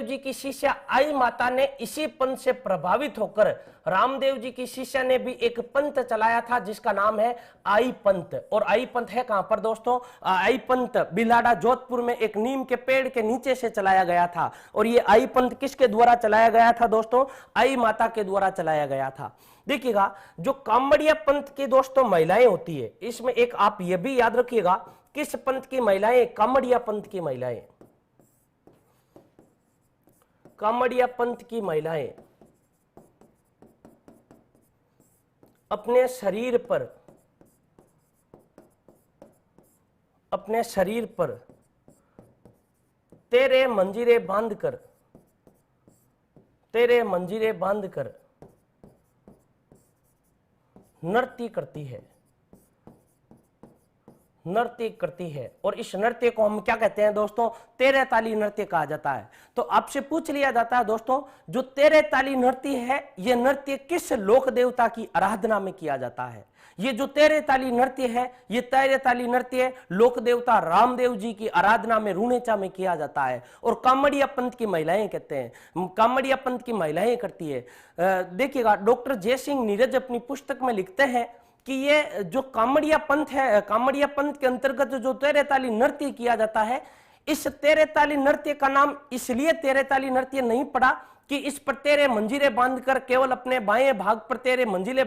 जी की शिष्या आई माता ने इसी पंथ से प्रभावित होकर रामदेव जी की शिष्या ने भी एक पंथ चलाया था जिसका नाम है आई पंथ। और आई पंथ है कहां पर दोस्तों? आई पंथ बिलाड़ा जोधपुर में एक नीम के पेड़ के नीचे से चलाया गया था। और ये आई पंथ किसके द्वारा चलाया गया था दोस्तों? आई माता के द्वारा चलाया गया था। देखिएगा, जो कामड़िया पंथ की दोस्तों महिलाएं होती है, इसमें एक आप ये भी याद रखिएगा, किस पंथ की महिलाएं? कामड़िया पंथ की महिलाएं। कामड़िया पंथ की महिलाएं अपने शरीर पर तेरे मंजीरे बांधकर नृत्य करती है। और इस नृत्य को हम क्या कहते हैं दोस्तों? तेरे ताली नृत्य कहा जाता है। तो आपसे पूछ लिया जाता है दोस्तों, जो तेरे ताली नृत्य है, यह नृत्य किस लोक देवता की आराधना में किया जाता है? ये जो तेरे ताली नृत्य है, ये तेरे ताली नृत्य लोक देवता रामदेव जी की आराधना में रुणेचा में किया जाता है। और कामड़िया पंथ की महिलाएं कहते हैं, कामड़िया पंथ की महिलाएं करती है। देखिएगा, डॉक्टर जयसिंह नीरज अपनी पुस्तक में लिखते हैं कि ये जो कामड़िया पंथ है, कामड़िया पंथ के अंतर्गत जो तेरे ताली नृत्य किया जाता है, इस तेरे ताली नृत्य का नाम इसलिए तेरे ताली नृत्य नहीं पड़ा कि इस पर तेरे मंजीरे बांधकर, केवल अपने बाएं भाग पर तेरे मंजीरे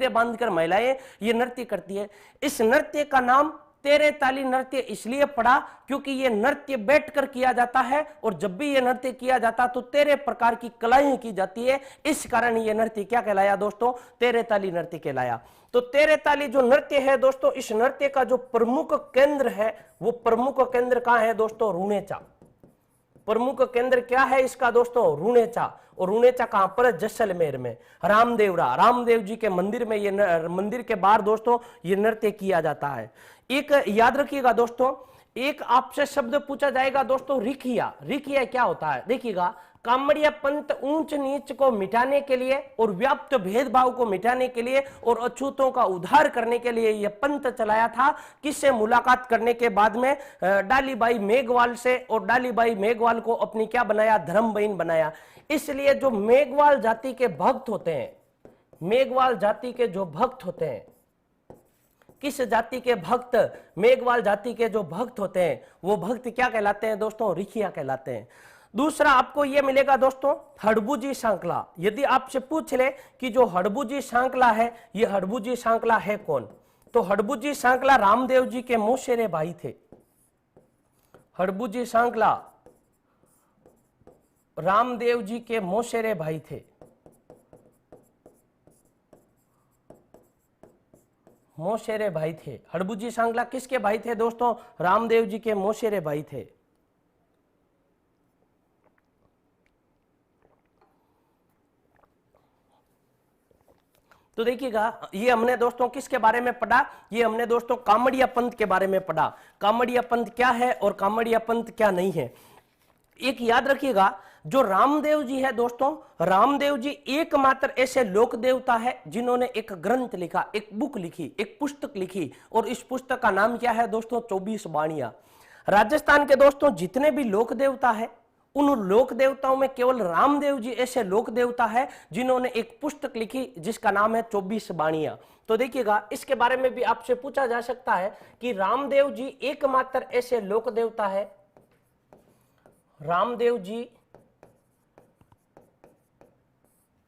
बांधकर महिलाएं ये नृत्य करती है। इस नृत्य का नाम तेरे ताली नृत्य इसलिए पड़ा क्योंकि ये नृत्य बैठकर किया जाता है, और जब भी ये नृत्य किया जाता तो तेरे प्रकार की कलाएं की जाती है। इस कारण ये नृत्य क्या कहलाया दोस्तों? तेरे ताली नृत्य कहलाया। तो तेरे ताली जो नृत्य है दोस्तों, इस नृत्य का जो प्रमुख केंद्र है, वो प्रमुख केंद्र कहां है दोस्तों? रुणेचा। प्रमुख केंद्र क्या है इसका दोस्तों? रुणेचा। और रुणेचा कहां पर? जैसलमेर में रामदेव जी के मंदिर में, ये मंदिर के बाहर दोस्तों ये नृत्य किया जाता है। एक याद रखिएगा दोस्तों, एक आपसे शब्द पूछा जाएगा दोस्तों, रिखिया। रिखिया क्या होता है? देखिएगा, कामड़िया पंथ ऊंच नीच को मिटाने के लिए और व्याप्त भेदभाव को मिटाने के लिए और अछूतों का उद्धार करने के लिए यह पंथ चलाया था। किससे मुलाकात करने के बाद में? डालीबाई मेघवाल से। और डालीबाई मेघवाल को अपनी क्या बनाया? धर्म बहन बनाया। इसलिए जो मेघवाल जाति के भक्त होते हैं, मेघवाल जाति के जो भक्त होते हैं, किस जाति के भक्त? मेघवाल जाति के जो भक्त होते हैं, वो भक्त क्या कहलाते हैं दोस्तों? रिखिया कहलाते हैं। दूसरा आपको यह मिलेगा दोस्तों, हड़बूजी सांकला। यदि आपसे पूछ ले कि जो हड़बूजी सांकला है, ये हड़बूजी सांकला है कौन? तो हड़बूजी सांकला रामदेव जी के मौसेरे भाई थे। हड़बूजी सांकला रामदेव जी के मौसेरे भाई थे। मौसेरे भाई थे। हड़बुजी सांगला किसके भाई थे दोस्तों? रामदेव जी के मौसेरे भाई थे। तो देखिएगा, ये हमने दोस्तों किसके बारे में पढ़ा? ये हमने दोस्तों कामड़िया पंथ के बारे में पढ़ा। कामड़िया पंथ क्या है और कामड़िया पंथ क्या नहीं है। एक याद रखिएगा, जो रामदेव जी है दोस्तों, रामदेव जी एकमात्र ऐसे लोक देवता है जिन्होंने एक ग्रंथ लिखा, एक बुक लिखी, एक पुस्तक लिखी, और इस पुस्तक का नाम क्या है दोस्तों? 24 बाणियां। राजस्थान के दोस्तों जितने भी लोक देवता है, उन लोक देवताओं में केवल रामदेव जी ऐसे लोक देवता है जिन्होंने एक पुस्तक लिखी जिसका नाम है 24 बाणियां। तो देखिएगा, इसके बारे में भी आपसे पूछा जा सकता है कि रामदेव जी एकमात्र ऐसे लोक देवता है, रामदेव जी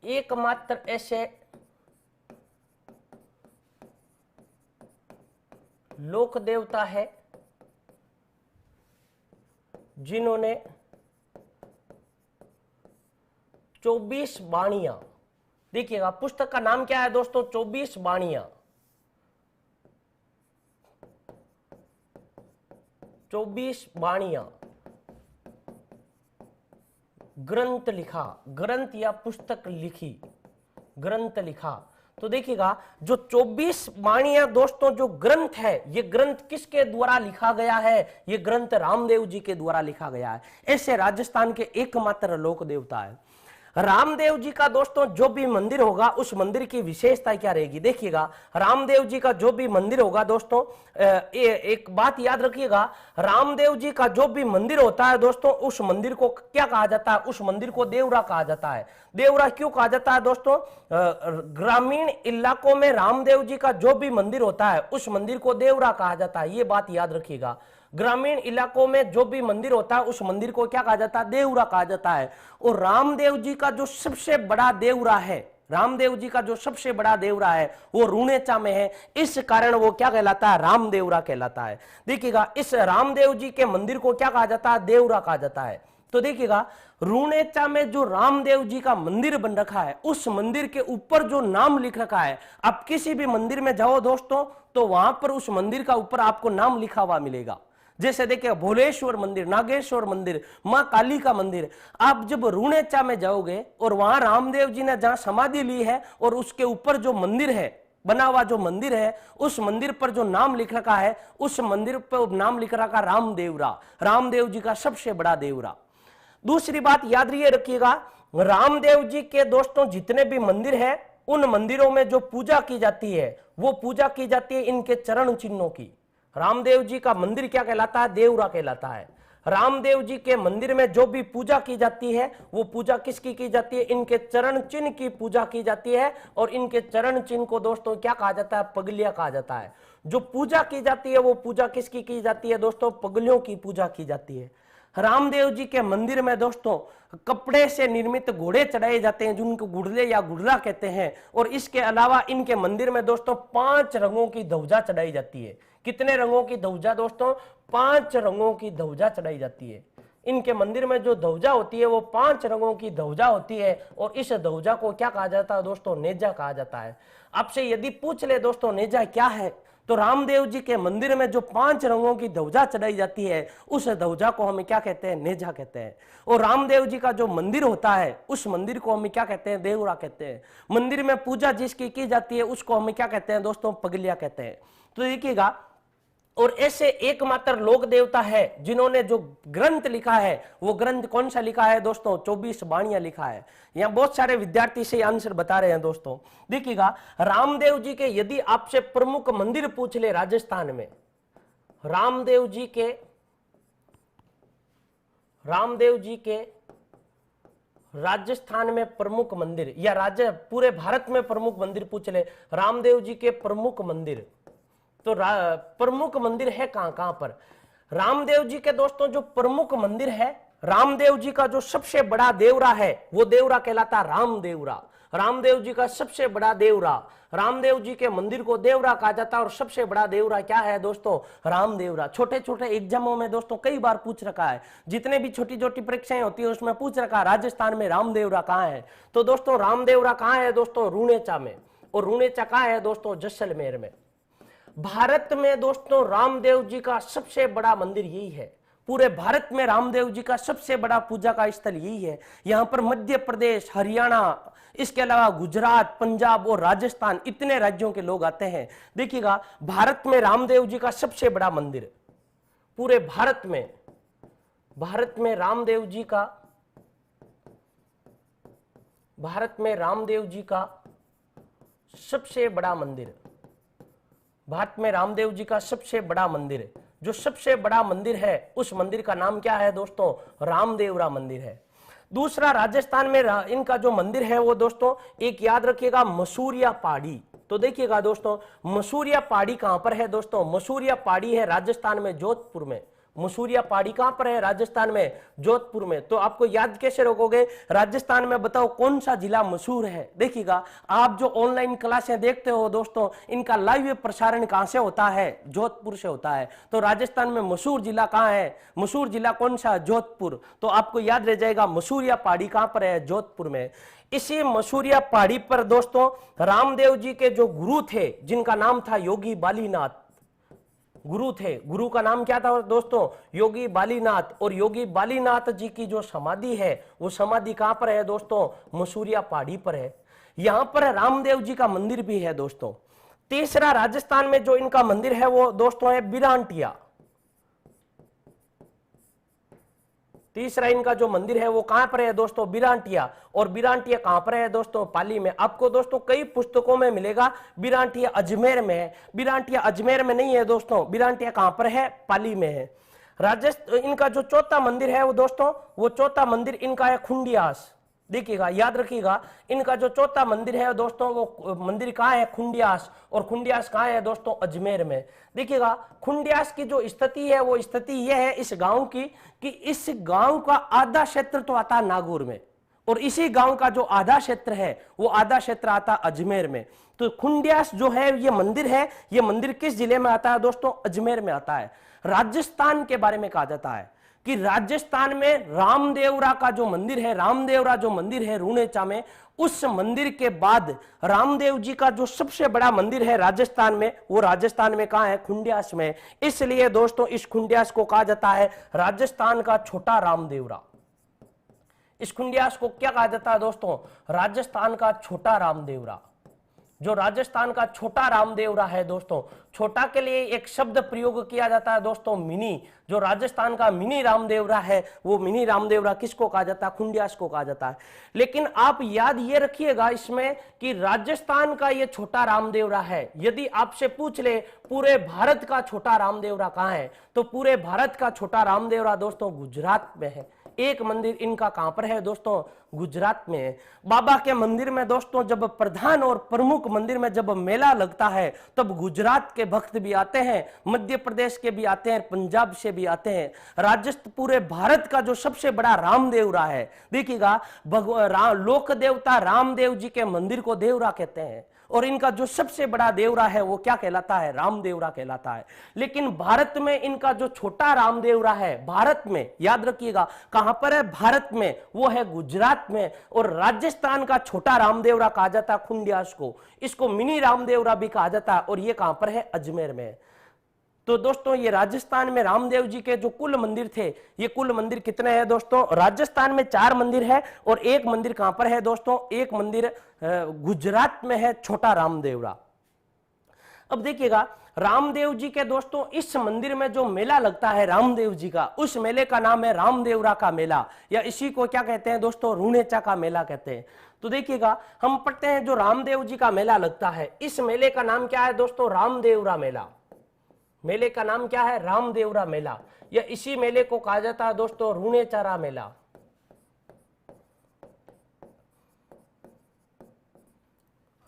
एकमात्र ऐसे लोक देवता है जिन्होंने 24 बाणियां, देखिएगा पुस्तक का नाम क्या है दोस्तों? 24 बाणियां। 24 बाणियां ग्रंथ लिखा, ग्रंथ या पुस्तक लिखी, ग्रंथ लिखा। तो देखिएगा, जो 24 बाणियां दोस्तों जो ग्रंथ है, ये ग्रंथ किसके द्वारा लिखा गया है? ये ग्रंथ रामदेव जी के द्वारा लिखा गया है। ऐसे राजस्थान के एकमात्र लोक देवता है। रामदेव जी का दोस्तों जो भी मंदिर होगा, उस मंदिर की विशेषता क्या रहेगी? देखिएगा, रामदेव जी का जो भी मंदिर होगा दोस्तों, एक बात याद रखिएगा, रामदेव जी का जो भी मंदिर होता है दोस्तों, उस मंदिर को क्या कहा जाता है? उस मंदिर को देवरा कहा जाता है। देवरा क्यों कहा जाता है दोस्तों? ग्रामीण इलाकों में रामदेव जी का जो भी मंदिर होता है, उस मंदिर को देवरा कहा जाता है। ये बात याद रखिएगा, ग्रामीण इलाकों में जो भी मंदिर होता है, उस मंदिर को क्या कहा जाता है? देवरा कहा जाता है। और रामदेव जी का जो सबसे बड़ा देवरा है, रामदेव जी का जो सबसे बड़ा देवरा है, वो रूणेचा में है। इस कारण वो क्या कहलाता है? रामदेवरा कहलाता है। देखिएगा, इस रामदेव जी के मंदिर को क्या कहा जाता है? देवरा कहा जाता है। तो देखिएगा, रूणेचा में जो रामदेव जी का मंदिर बन रखा है, उस मंदिर के ऊपर जो नाम लिख रखा है, आप किसी भी मंदिर में जाओ दोस्तों, तो वहां पर उस मंदिर का ऊपर आपको नाम लिखा हुआ मिलेगा। जैसे देखिए, भोलेश्वर मंदिर, नागेश्वर मंदिर, मां काली का मंदिर। आप जब रूणेचा में जाओगे और वहां रामदेव जी ने जहां समाधि ली है और उसके ऊपर जो मंदिर है, बना हुआ जो मंदिर है, उस मंदिर पर जो नाम लिख रखा है, उस मंदिर पर नाम लिख रखा रामदेवरा, रामदेव जी का सबसे बड़ा देवरा। दूसरी बात याद रखिएगा, रामदेव जी के दोस्तों जितने भी मंदिर है, उन मंदिरों में जो पूजा की जाती है, वो पूजा की जाती है इनके चरण चिन्हों की। रामदेव जी का मंदिर क्या कहलाता है? देवरा कहलाता है। रामदेव जी के मंदिर में जो भी पूजा की जाती है, वो पूजा किसकी की जाती है? इनके चरण चिन्ह की पूजा की जाती है। और इनके चरण चिन्ह को दोस्तों क्या कहा जाता है? पगलिया कहा जाता है। जो पूजा की जाती है, वो पूजा किसकी की जाती है दोस्तों? पगलियों की पूजा की जाती है। रामदेव जी के मंदिर में दोस्तों कपड़े से निर्मित घोड़े चढ़ाए जाते हैं, जिनको गुड़ले या गुड़ला कहते हैं। और इसके अलावा इनके मंदिर में दोस्तों 5 रंगों की ध्वजा चढ़ाई जाती है। कितने रंगों की ध्वजा दोस्तों? 5 रंगों की ध्वजा चढ़ाई जाती है। इनके मंदिर में जो ध्वजा होती है, वो 5 रंगों की ध्वजा होती है। और इस ध्वजा को क्या कहा जाता है दोस्तों? नेजा कहा जाता है। आपसे यदि पूछ ले दोस्तों नेजा क्या है, तो रामदेव जी के मंदिर में जो 5 रंगों की ध्वजा चढ़ाई जाती है, उस ध्वजा को हम क्या कहते हैं? नेजा कहते हैं। और रामदेव जी का जो मंदिर होता है, उस मंदिर को हम क्या कहते हैं? देवरा कहते हैं। मंदिर में पूजा जिसकी की जाती है, उसको हम क्या कहते हैं दोस्तों? पगलिया कहते हैं। तो देखिएगा, और ऐसे एकमात्र लोक देवता है जिन्होंने जो ग्रंथ लिखा है, वो ग्रंथ कौन सा लिखा है दोस्तों? 24 बाणियां लिखा है। यहां बहुत सारे विद्यार्थी से आंसर बता रहे हैं दोस्तों। देखिएगा, रामदेव जी के यदि आपसे प्रमुख मंदिर पूछ ले राजस्थान में, रामदेव जी के राजस्थान में प्रमुख मंदिर, या राज्य पूरे भारत में प्रमुख मंदिर पूछ ले, रामदेव जी के प्रमुख मंदिर, तो प्रमुख मंदिर है कहां पर? रामदेव जी के दोस्तों जो प्रमुख मंदिर है, रामदेव जी का जो सबसे बड़ा देवरा है, वो देवरा कहलाता रामदेवरा। रामदेव जी का सबसे बड़ा देवरा, रामदेव जी के मंदिर को देवरा कहा जाता है और सबसे बड़ा देवरा क्या है दोस्तों, रामदेवरा। छोटे छोटे एग्जामों में दोस्तों कई बार पूछ रखा है, जितने भी छोटी छोटी परीक्षाएं होती है उसमें पूछ रखा है राजस्थान में रामदेवरा कहाँ है। तो दोस्तों रामदेवरा कहाँ है दोस्तों, रूणेचा में। और रूणेचा कहाँ है दोस्तों, जैसलमेर में। भारत में दोस्तों रामदेव जी का सबसे बड़ा मंदिर यही है। पूरे भारत में रामदेव जी का सबसे बड़ा पूजा का स्थल यही है। यहां पर मध्य प्रदेश, हरियाणा, इसके अलावा गुजरात, पंजाब और राजस्थान, इतने राज्यों के लोग आते हैं। देखिएगा भारत में रामदेव जी का सबसे बड़ा मंदिर, पूरे भारत में रामदेव जी का, भारत में रामदेव जी का सबसे बड़ा मंदिर, भारत में रामदेव जी का सबसे बड़ा मंदिर, जो सबसे बड़ा मंदिर है उस मंदिर का नाम क्या है दोस्तों, रामदेवरा मंदिर है। दूसरा, राजस्थान में इनका जो मंदिर है वो दोस्तों एक याद रखिएगा, मसूरिया पहाड़ी। तो देखिएगा दोस्तों मसूरिया पहाड़ी कहां पर है दोस्तों, मसूरिया पहाड़ी है राजस्थान में जोधपुर में। मसूरिया पहाड़ी कहां पर है, राजस्थान में जोधपुर में। तो आपको याद कैसे रखोगे, राजस्थान में बताओ कौन सा जिला मशहूर है। देखिएगा आप जो ऑनलाइन क्लासें देखते हो दोस्तों, इनका लाइव प्रसारण कहां से होता है, जोधपुर से होता है। तो राजस्थान में मशहूर जिला कहां है, मशहूर जिला कौन सा, जोधपुर। तो आपको याद रह जाएगा मसूरिया पहाड़ी कहां पर है, जोधपुर में। इसी मसूरिया पहाड़ी पर दोस्तों रामदेव जी के जो गुरु थे, जिनका नाम था योगी बालीनाथ, गुरु थे, गुरु का नाम क्या था दोस्तों, योगी बालीनाथ। और योगी बालीनाथ जी की जो समाधि है वो समाधि कहां पर है दोस्तों, मसूरिया पहाड़ी पर है। यहां पर रामदेव जी का मंदिर भी है दोस्तों। तीसरा, राजस्थान में जो इनका मंदिर है वो दोस्तों है बिरांटिया। तीसरा इनका जो मंदिर है वो कहां पर है दोस्तों, बिरांटिया। और बिरांटिया कहां पर है दोस्तों, पाली में। आपको दोस्तों कई पुस्तकों में मिलेगा बिरांटिया अजमेर में है, बिरांटिया अजमेर में नहीं है दोस्तों, बिरांटिया कहां पर है, पाली में है। राजस्थान इनका जो चौथा मंदिर है वो दोस्तों, वो चौथा मंदिर इनका है खुंडियास। देखिएगा याद रखिएगा, इनका जो चौथा मंदिर है दोस्तों वो मंदिर कहां है, खुंडियास। और खुंडियास कहां है दोस्तों, अजमेर में। देखिएगा खुंडियास की जो स्थिति है वो स्थिति यह है इस गांव की कि इस गांव का आधा क्षेत्र तो आता है नागौर में और इसी गांव का जो आधा क्षेत्र है वो आधा क्षेत्र आता अजमेर में। तो खुंडियास जो है ये मंदिर है, ये मंदिर किस जिले में आता है दोस्तों, अजमेर में आता है। राजस्थान के बारे में कहा जाता है कि राजस्थान में रामदेवरा का जो मंदिर है, रामदेवरा जो मंदिर है रूणेचा में, उस मंदिर के बाद रामदेव जी का जो सबसे बड़ा मंदिर है राजस्थान में, वो राजस्थान में कहां है, खुंडियास में। इसलिए दोस्तों इस खुंडियास को कहा जाता है राजस्थान का छोटा रामदेवरा। इस खुंडियास को क्या कहा जाता है दोस्तों, राजस्थान का छोटा रामदेवरा। जो राजस्थान का छोटा रामदेवरा है दोस्तों, छोटा के लिए एक शब्द प्रयोग किया जाता है दोस्तों, मिनी। जो राजस्थान का मिनी रामदेवरा है वो मिनी रामदेवरा किसको कहा जाता है, खुंडियास को कहा जाता है। लेकिन आप याद ये रखिएगा इसमें कि राजस्थान का ये छोटा रामदेवरा है। यदि आपसे पूछ ले पूरे भारत का छोटा रामदेवरा कहां है, तो पूरे भारत का छोटा रामदेवरा दोस्तों गुजरात में है। एक मंदिर इनका कहां पर है दोस्तों, गुजरात में है। बाबा के मंदिर में दोस्तों जब प्रधान और प्रमुख मंदिर में जब मेला लगता है तब गुजरात के भक्त भी आते हैं, मध्य प्रदेश के भी आते हैं, पंजाब से भी आते हैं। राजस्थान पूरे भारत का जो सबसे बड़ा रामदेवरा है, देखिएगा लोक देवता रामदेव जी के मंदिर को देवरा कहते हैं और इनका जो सबसे बड़ा देवरा है वो क्या कहलाता है, रामदेवरा कहलाता है। लेकिन भारत में इनका जो छोटा रामदेवरा है, भारत में याद रखिएगा कहां पर है, भारत में, वो है गुजरात में। और राजस्थान का छोटा रामदेवरा कहा जाता है खुंडियास को, इसको मिनी रामदेवरा भी कहा जाता है और ये कहां पर है, अजमेर में। तो दोस्तों ये राजस्थान में रामदेव जी के जो कुल मंदिर थे, ये कुल मंदिर कितने हैं दोस्तों, राजस्थान में 4 मंदिर है और एक मंदिर कहां पर है दोस्तों, एक मंदिर गुजरात में है, छोटा रामदेवरा। अब देखिएगा रामदेव जी के दोस्तों इस मंदिर में जो मेला लगता है रामदेव जी का, उस मेले का नाम है रामदेवरा का मेला, या इसी को क्या कहते हैं दोस्तों, रूणेचा का मेला कहते हैं। तो देखिएगा हम पढ़ते हैं जो रामदेव जी का मेला लगता है, इस मेले का नाम क्या है दोस्तों, रामदेवरा मेला। मेले का नाम क्या है, रामदेवरा मेला, या इसी मेले को कहा जाता है दोस्तों रूणेचारा मेला।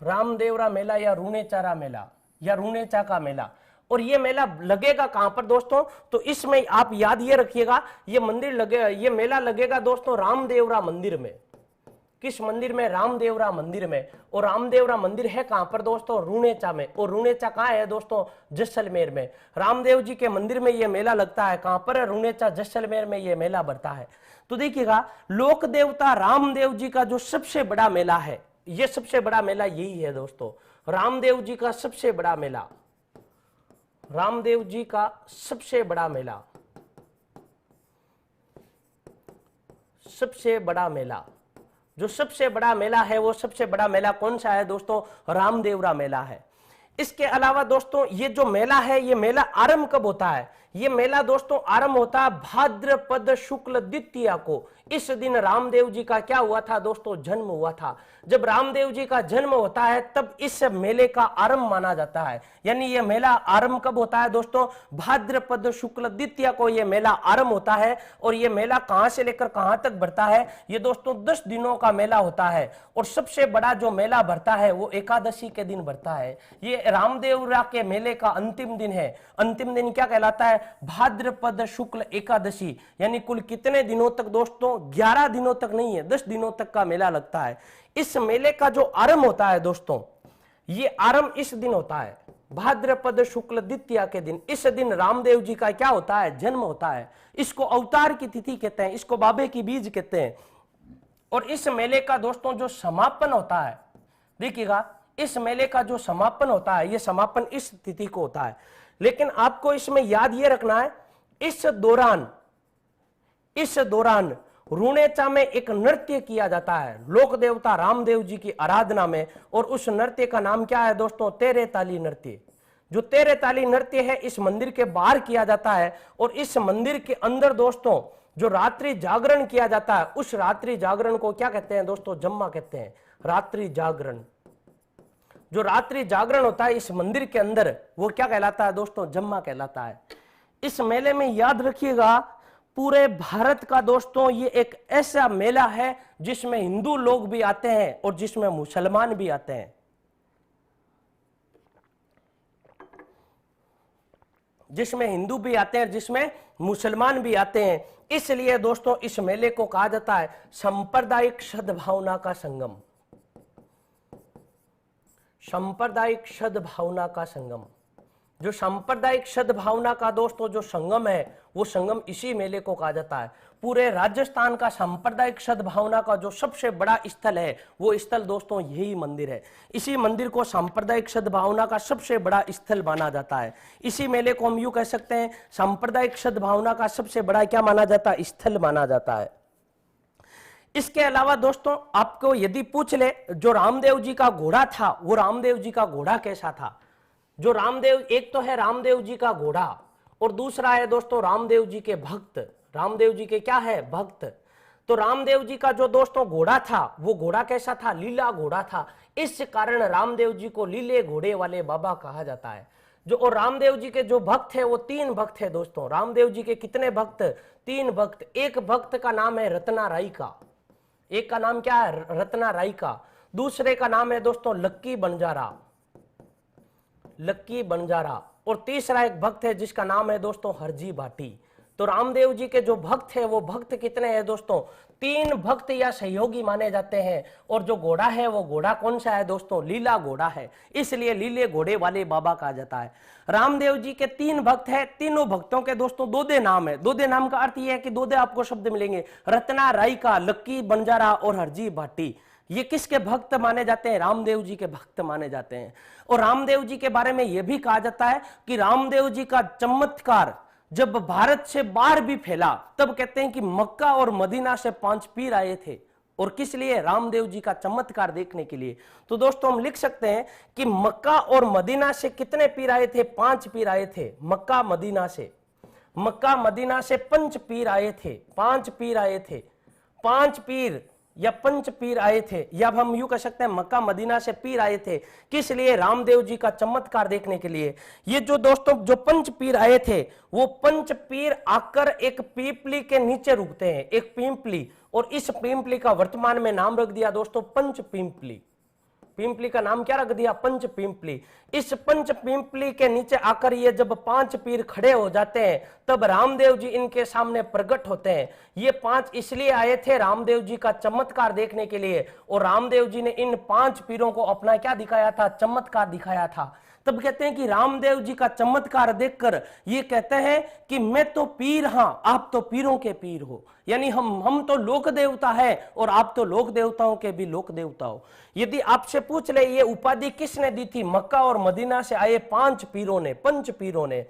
रामदेवरा मेला या रूणेचारा मेला या रूणेचा का मेला। और ये मेला लगेगा कहां पर दोस्तों, तो इसमें आप याद ये रखिएगा ये मंदिर लगे, ये मेला लगेगा दोस्तों रामदेवरा मंदिर में। किस मंदिर में? रामदेवरा मंदिर में। और रामदेवरा मंदिर है कहां पर दोस्तों? रूणेचा में। और रूणेचा कहां है दोस्तों? जैसलमेर में। रामदेव जी के मंदिर में यह मेला लगता है, कहां पर? रूणेचा जैसलमेर में यह मेला बढ़ता है। तो देखिएगा, लोक देवता रामदेव जी का जो सबसे बड़ा मेला है, यह सबसे बड़ा मेला यही है दोस्तों, रामदेव जी का सबसे बड़ा मेला, रामदेव जी का सबसे बड़ा मेला, सबसे बड़ा मेला। जो सबसे बड़ा मेला है, वो सबसे बड़ा मेला कौन सा है दोस्तों? रामदेवरा मेला है। इसके अलावा दोस्तों, ये जो मेला है, ये मेला आरंभ कब होता है? ये मेला दोस्तों आरंभ होता है भाद्रपद शुक्ल द्वितीया को। इस दिन रामदेव जी का क्या हुआ था दोस्तों? जन्म हुआ था। जब रामदेव जी का जन्म होता है तब इस मेले का आरंभ माना जाता है। यानी ये मेला आरंभ कब होता है दोस्तों? भाद्रपद शुक्ल द्वितीया को ये मेला आरंभ होता है। और ये मेला कहां से लेकर कहां तक बढ़ता है? ये दोस्तों 10 दिनों का मेला होता है। और सबसे बड़ा जो मेला बढ़ता है वो एकादशी के दिन बढ़ता है। ये रामदेवरा के मेले का अंतिम दिन है। अंतिम दिन क्या कहलाता है? भाद्रपद शुक्ल एकादशी। यानी कुल कितने दिनों तक दोस्तों? 11 दिनों तक नहीं है, 10 दिनों तक का मेला लगता है। इस मेले का जो आरंभ होता है दोस्तों, ये आरंभ इस दिन होता है, भाद्रपद शुक्ल द्वितीया के दिन। इस दिन रामदेव जी का क्या होता है? जन्म होता है। इसको अवतार की तिथि कहते हैं, इसको बाबे की बीज कहते हैं। और इस मेले का दोस्तों जो समापन होता है, देखिएगा, इस मेले का जो समापन होता है, ये समापन इस तिथि को होता है। लेकिन आपको इसमें याद ये रखना है, इस दौरान रूणेचा में एक नृत्य किया जाता है लोक देवता रामदेव जी की आराधना में। और उस नृत्य का नाम क्या है दोस्तों? तेरे ताली नृत्य। जो तेरे ताली नृत्य है, इस मंदिर के बाहर किया जाता है। और इस मंदिर के अंदर दोस्तों जो रात्रि जागरण किया जाता है, उस रात्रि जागरण को क्या कहते हैं दोस्तों? जम्मा कहते हैं, रात्रि जागरण। जो रात्रि जागरण होता है इस मंदिर के अंदर, वो क्या कहलाता है दोस्तों? जम्मा कहलाता है। इस मेले में याद रखिएगा, पूरे भारत का दोस्तों ये एक ऐसा मेला है जिसमें हिंदू लोग भी आते हैं और जिसमें मुसलमान भी आते हैं। जिसमें हिंदू भी आते हैं, जिसमें मुसलमान भी आते हैं। इसलिए दोस्तों इस मेले को कहा जाता है सांप्रदायिक सद्भावना का संगम। सांप्रदायिक सद्भावना का संगम। जो सांप्रदायिक सद्भावना का दोस्तों जो संगम है, वो संगम इसी मेले को कहा जाता है। पूरे राजस्थान का सांप्रदायिक सद्भावना का जो सबसे बड़ा स्थल है, वो स्थल दोस्तों यही मंदिर है। इसी मंदिर को सांप्रदायिक सद्भावना का सबसे बड़ा स्थल माना जाता है। इसी मेले को हम यूं कह सकते हैं, सांप्रदायिक सद्भावना का सबसे बड़ा क्या माना जाता है? स्थल माना जाता है। इसके अलावा दोस्तों आपको यदि पूछ ले, जो रामदेव जी का घोड़ा था, वो रामदेव जी का घोड़ा कैसा था? जो रामदेव, एक तो है रामदेव जी का घोड़ा और दूसरा है दोस्तों रामदेव जी के भक्त। रामदेव जी के क्या है? भक्त। तो रामदेव जी का जो दोस्तों घोड़ा था, वो घोड़ा कैसा था? लीला घोड़ा था। इस कारण रामदेव जी को लीले घोड़े वाले बाबा कहा जाता है। जो और रामदेव जी के जो भक्त है, वो 3 भक्त है दोस्तों। रामदेव जी के कितने भक्त? 3 भक्त। एक भक्त का नाम है रत्ना राई का, एक का नाम क्या है? रत्ना राई का। दूसरे का नाम है दोस्तों लक्की बंजारा, लक्की बंजारा। और तीसरा एक भक्त है जिसका नाम है दोस्तों हरजी भाटी। तो रामदेव जी के जो भक्त है, वो भक्त कितने हैं दोस्तों? 3 भक्त या सहयोगी माने जाते हैं। और जो घोड़ा है, वो घोड़ा कौन सा है दोस्तों? लीला घोड़ा है। इसलिए लीले घोड़े वाले बाबा कहा जाता है। रामदेव जी के 3 भक्त है। तीनों भक्तों के दोस्तों दोदे नाम है। दोदे नाम का अर्थ यह है कि दोदे आपको शब्द मिलेंगे, रत्ना राई का, लक्की बंजारा और हरजी भाटी। ये किसके भक्त माने जाते हैं? रामदेव जी के भक्त माने जाते हैं। और रामदेव जी के बारे में यह भी कहा जाता है कि रामदेव जी का चमत्कार जब भारत से बाहर भी फैला, तब कहते हैं कि मक्का और मदीना से 5 पीर आए थे। और किस लिए? रामदेव जी का चमत्कार देखने के लिए। तो दोस्तों हम लिख सकते हैं कि मक्का और मदीना से कितने पीर आए थे? 5 पीर आए थे। मक्का मदीना से 5 पीर आए थे। 5 पीर आए थे। 5 पीर या 5 पीर आए थे, या हम यूं कह सकते हैं मक्का मदीना से पीर आए थे। किस लिए? रामदेव जी का चमत्कार देखने के लिए। ये जो दोस्तों जो 5 पीर आए थे, वो 5 पीर आकर एक पीपली के नीचे रुकते हैं, एक पिंपली। और इस पिंपली का वर्तमान में नाम रख दिया दोस्तों पंच पिंपली। पिंपली का नाम क्या रख दिया, पंच पिंपली। इस पंच पिंपली के नीचे आकर ये जब 5 पीर खड़े हो जाते हैं तब रामदेव जी इनके सामने प्रकट होते हैं। ये 5 इसलिए आए थे रामदेव जी का चमत्कार देखने के लिए, और रामदेव जी ने इन 5 पीरों को अपना क्या दिखाया था, चमत्कार दिखाया था। तब कहते हैं कि रामदेव जी का चमत्कार देखकर ये कहते हैं कि मैं तो पीर, हां आप तो पीरों के पीर हो, यानी हम तो लोक देवता है और आप तो लोक देवताओं के भी लोक देवता हो। यदि आपसे पूछ ले ये उपाधि किसने दी थी, मक्का और मदीना से आए 5 पीरों ने, पंच पीरों ने,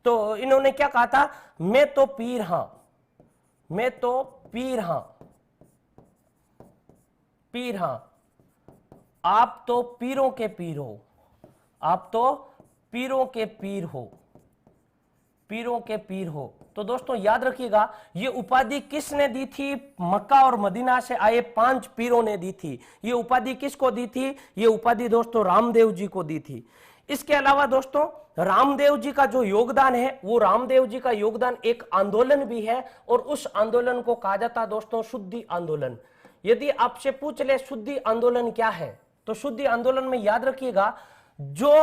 तो इन्होंने क्या कहा था, मैं तो पीर हां, मैं तो पीर हां, पीर हां, आप तो पीरों के पीर हो, आप तो पीरों के पीर हो, पीरों के पीर हो। तो दोस्तों याद रखिएगा ये उपाधि किसने दी थी, मक्का और मदीना से आए 5 पीरों ने दी थी। ये उपाधि किसको दी थी, ये उपाधि दोस्तों रामदेव जी को दी थी। इसके अलावा दोस्तों रामदेव जी का जो योगदान है, वो रामदेव जी का योगदान एक आंदोलन भी है, और उस आंदोलन को कहा जाता है दोस्तों शुद्धि आंदोलन। यदि आपसे पूछ ले शुद्धि आंदोलन क्या है, तो शुद्धि आंदोलन में याद रखिएगा जो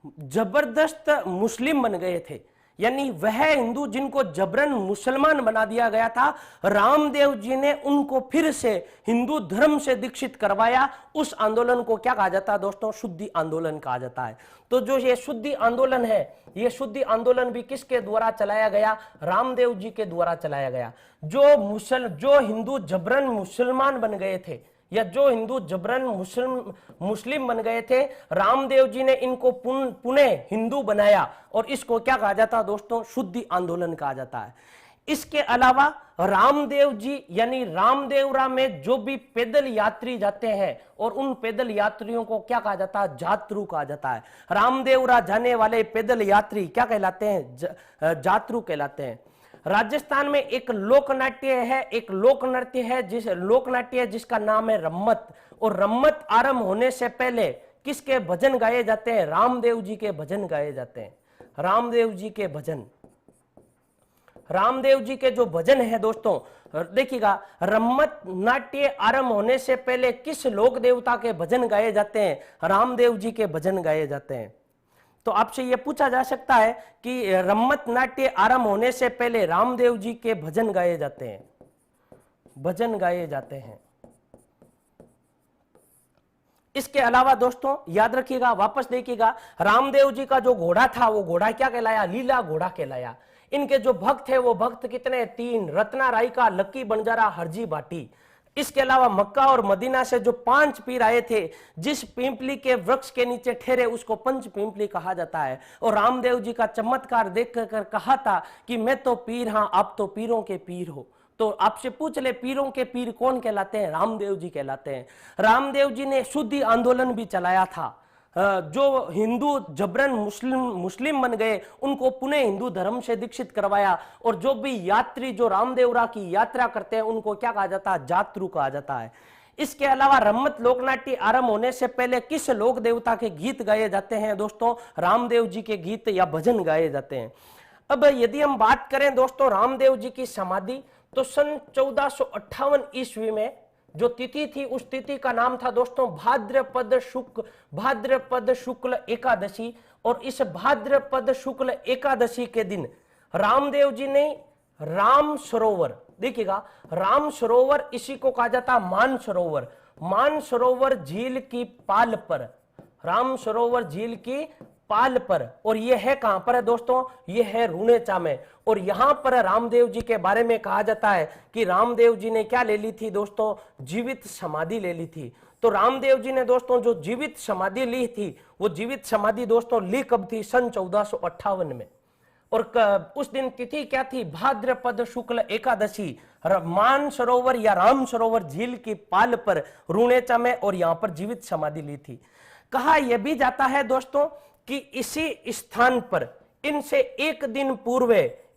जबरदस्त मुस्लिम बन गए थे, यानी वह हिंदू जिनको जबरन मुसलमान बना दिया गया था, रामदेव जी ने उनको फिर से हिंदू धर्म से दीक्षित करवाया। उस आंदोलन को क्या कहा जाता है दोस्तों, शुद्धि आंदोलन कहा जाता है। तो जो ये शुद्धि आंदोलन है, ये शुद्धि आंदोलन भी किसके द्वारा चलाया गया, रामदेव जी के द्वारा चलाया गया। जो हिंदू जबरन मुसलमान बन गए थे, या जो हिंदू जबरन मुस्लिम बन गए थे, रामदेव जी ने इनको पुनः हिंदू बनाया, और इसको क्या कहा जाता है दोस्तों, शुद्धि आंदोलन कहा जाता है। इसके अलावा रामदेव जी यानी रामदेवरा में जो भी पैदल यात्री जाते हैं, और उन पैदल यात्रियों को क्या कहा जाता है, जातरू कहा जाता है। रामदेवरा जाने वाले पैदल यात्री क्या कहलाते हैं, जातरू कहलाते हैं। राजस्थान में एक लोकनाट्य है, एक लोक नृत्य है जिसका नाम है रम्मत, और रम्मत आरंभ होने से पहले किसके भजन गाए जाते हैं, रामदेव जी के भजन गाए जाते हैं। रामदेव जी के भजन, रामदेव जी के जो भजन है दोस्तों, देखिएगा रम्मत नाट्य आरंभ होने से पहले किस लोक देवता के भजन गाए जाते हैं, रामदेव जी के भजन गाए जाते हैं। तो आपसे यह पूछा जा सकता है कि रम्मत नाट्य आरंभ होने से पहले रामदेव जी के भजन गाए जाते हैं, भजन गाए जाते हैं। इसके अलावा दोस्तों याद रखिएगा, वापस देखिएगा, रामदेव जी का जो घोड़ा था वो घोड़ा क्या कहलाया, लीला घोड़ा कहलाया। इनके जो भक्त है वो भक्त कितने, 3, रत्ना राय का, लक्की बंजारा, हरजी भाटी। इसके अलावा मक्का और मदीना से जो 5 पीर आए थे, जिस पिंपली के वृक्ष के नीचे ठहरे उसको पंच पिंपली कहा जाता है। और रामदेव जी का चमत्कार देखकर कहा था कि मैं तो पीर हां, आप तो पीरों के पीर हो। तो आपसे पूछ ले पीरों के पीर कौन कहलाते हैं, रामदेव जी कहलाते हैं। रामदेव जी ने शुद्धि आंदोलन भी चलाया था। जो हिंदू जबरन मुस्लिम बन गए उनको पुनः हिंदू धर्म से दीक्षित करवाया, और जो भी यात्री जो रामदेवरा की यात्रा करते हैं उनको क्या कहा जाता है, जातरू कहा जाता है। इसके अलावा रम्मत लोकनाट्य आरंभ होने से पहले किस लोक देवता के गीत गाए जाते हैं दोस्तों, रामदेव जी के गीत या भजन गाए जाते हैं। अब यदि हम बात करें दोस्तों रामदेव जी की समाधि, तो सन 1458 ईस्वी में जो तिथि थी उस तिथि का नाम था दोस्तों भाद्रपद शुक्ल एकादशी। और इस भाद्रपद शुक्ल एकादशी के दिन रामदेव जी ने राम सरोवर, देखिएगा राम सरोवर, इसी को कहा जाता मान सरोवर, मान सरोवर झील की पाल पर, राम सरोवर झील की पाल पर, और यह है कहां पर है दोस्तों, यह है रूणेचा में। और यहां पर रामदेव जी के बारे में कहा जाता है कि रामदेव जी ने क्या ले ली थी दोस्तों, जीवित समाधि ले ली थी। तो रामदेव जी ने दोस्तों जो जीवित समाधि ली थी, वो जीवित समाधि दोस्तों ली कब थी, सन 1458 में। और उस दिन तिथि क्या थी, भाद्रपद शुक्ल एकादशी, मान सरोवर या राम सरोवर झील की पाल पर रूणेचा में, और यहां पर जीवित समाधि ली थी। कहा यह भी जाता है दोस्तों कि इसी स्थान पर इनसे एक दिन पूर्व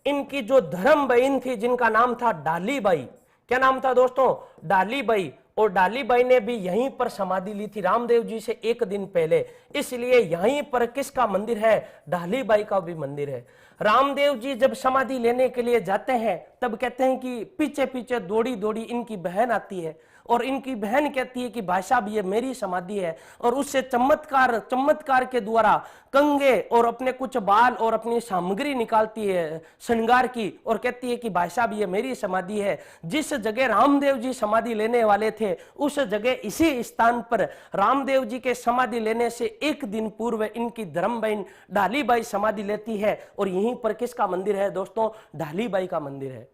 इनकी जो धर्म बहन थी जिनका नाम था डालीबाई, क्या नाम था दोस्तों, डालीबाई, और डालीबाई ने भी यहीं पर समाधि ली थी रामदेव जी से एक दिन पहले। इसलिए यहीं पर किसका मंदिर है, डालीबाई का भी मंदिर है। रामदेव जी जब समाधि लेने के लिए जाते हैं तब कहते हैं कि पीछे पीछे दौड़ी दौड़ी इनकी बहन आती है, और इनकी बहन कहती है कि भाई साहब ये मेरी समाधि है, और उससे चमत्कार के द्वारा कंगे और अपने कुछ बाल और अपनी सामग्री निकालती है श्रृंगार की, और कहती है कि भाई साहब ये मेरी समाधि है। जिस जगह रामदेव जी समाधि लेने वाले थे उस जगह इसी स्थान पर रामदेव जी के समाधि लेने से एक दिन पूर्व इनकी धर्म बहन ढालीबाई समाधि लेती है, और यहीं पर किसका मंदिर है दोस्तों? ढालीबाई का मंदिर है।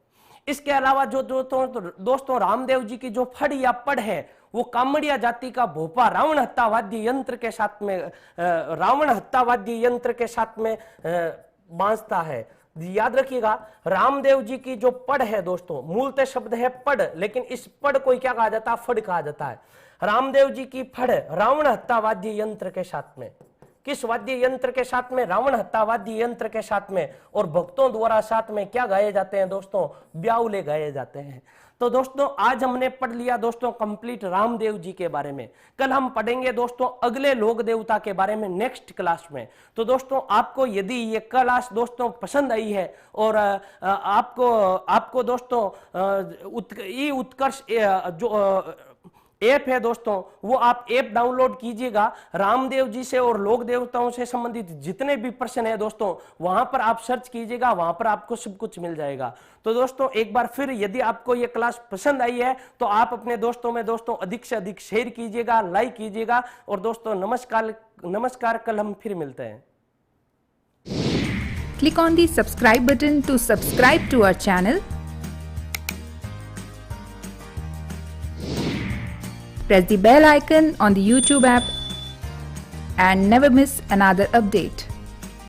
इसके अलावा जो दोस्तों रामदेव जी की जो फड़ या पड़ है वो कामड़िया जाति का भोपा रावण हत्यावादी यंत्र के साथ में बांधता है। याद रखिएगा, रामदेव जी की जो पड़ है दोस्तों, मूलतः शब्द है पड़, लेकिन इस पड़ को क्या कहा जाता है? फड़ कहा जाता है। रामदेव जी की फड़ रावण हत्यावादी यंत्र के साथ में, किस वाद्य यंत्र के साथ में? रावण हत्यावादी यंत्र के साथ में, और भक्तों द्वारा साथ में क्या गाए जाते हैं दोस्तों? ब्याउले गाए जाते हैं। तो दोस्तों आज हमने पढ़ लिया दोस्तों कंप्लीट रामदेव जी के बारे में। कल हम पढ़ेंगे दोस्तों अगले लोक देवता के बारे में नेक्स्ट क्लास में। तो दोस्तों आपको यदि ये क्लास दोस्तों पसंद आई है और आपको दोस्तों उत्कर्ष जो ऐप है दोस्तों, वो आप ऐप डाउनलोड कीजिएगा। रामदेव जी से और लोक देवताओं से संबंधित जितने भी प्रश्न है दोस्तों वहां पर आप सर्च कीजिएगा, वहां पर आपको सब कुछ मिल जाएगा। तो दोस्तों एक बार फिर यदि आपको ये क्लास पसंद आई है तो आप अपने दोस्तों में दोस्तों अधिक से अधिक शेयर कीजिएगा, लाइक कीजिएगा। और दोस्तों नमस्कार, कल हम फिर मिलते हैं। Click on the subscribe button to subscribe to our channel. Press the bell icon on the YouTube app and never miss another update.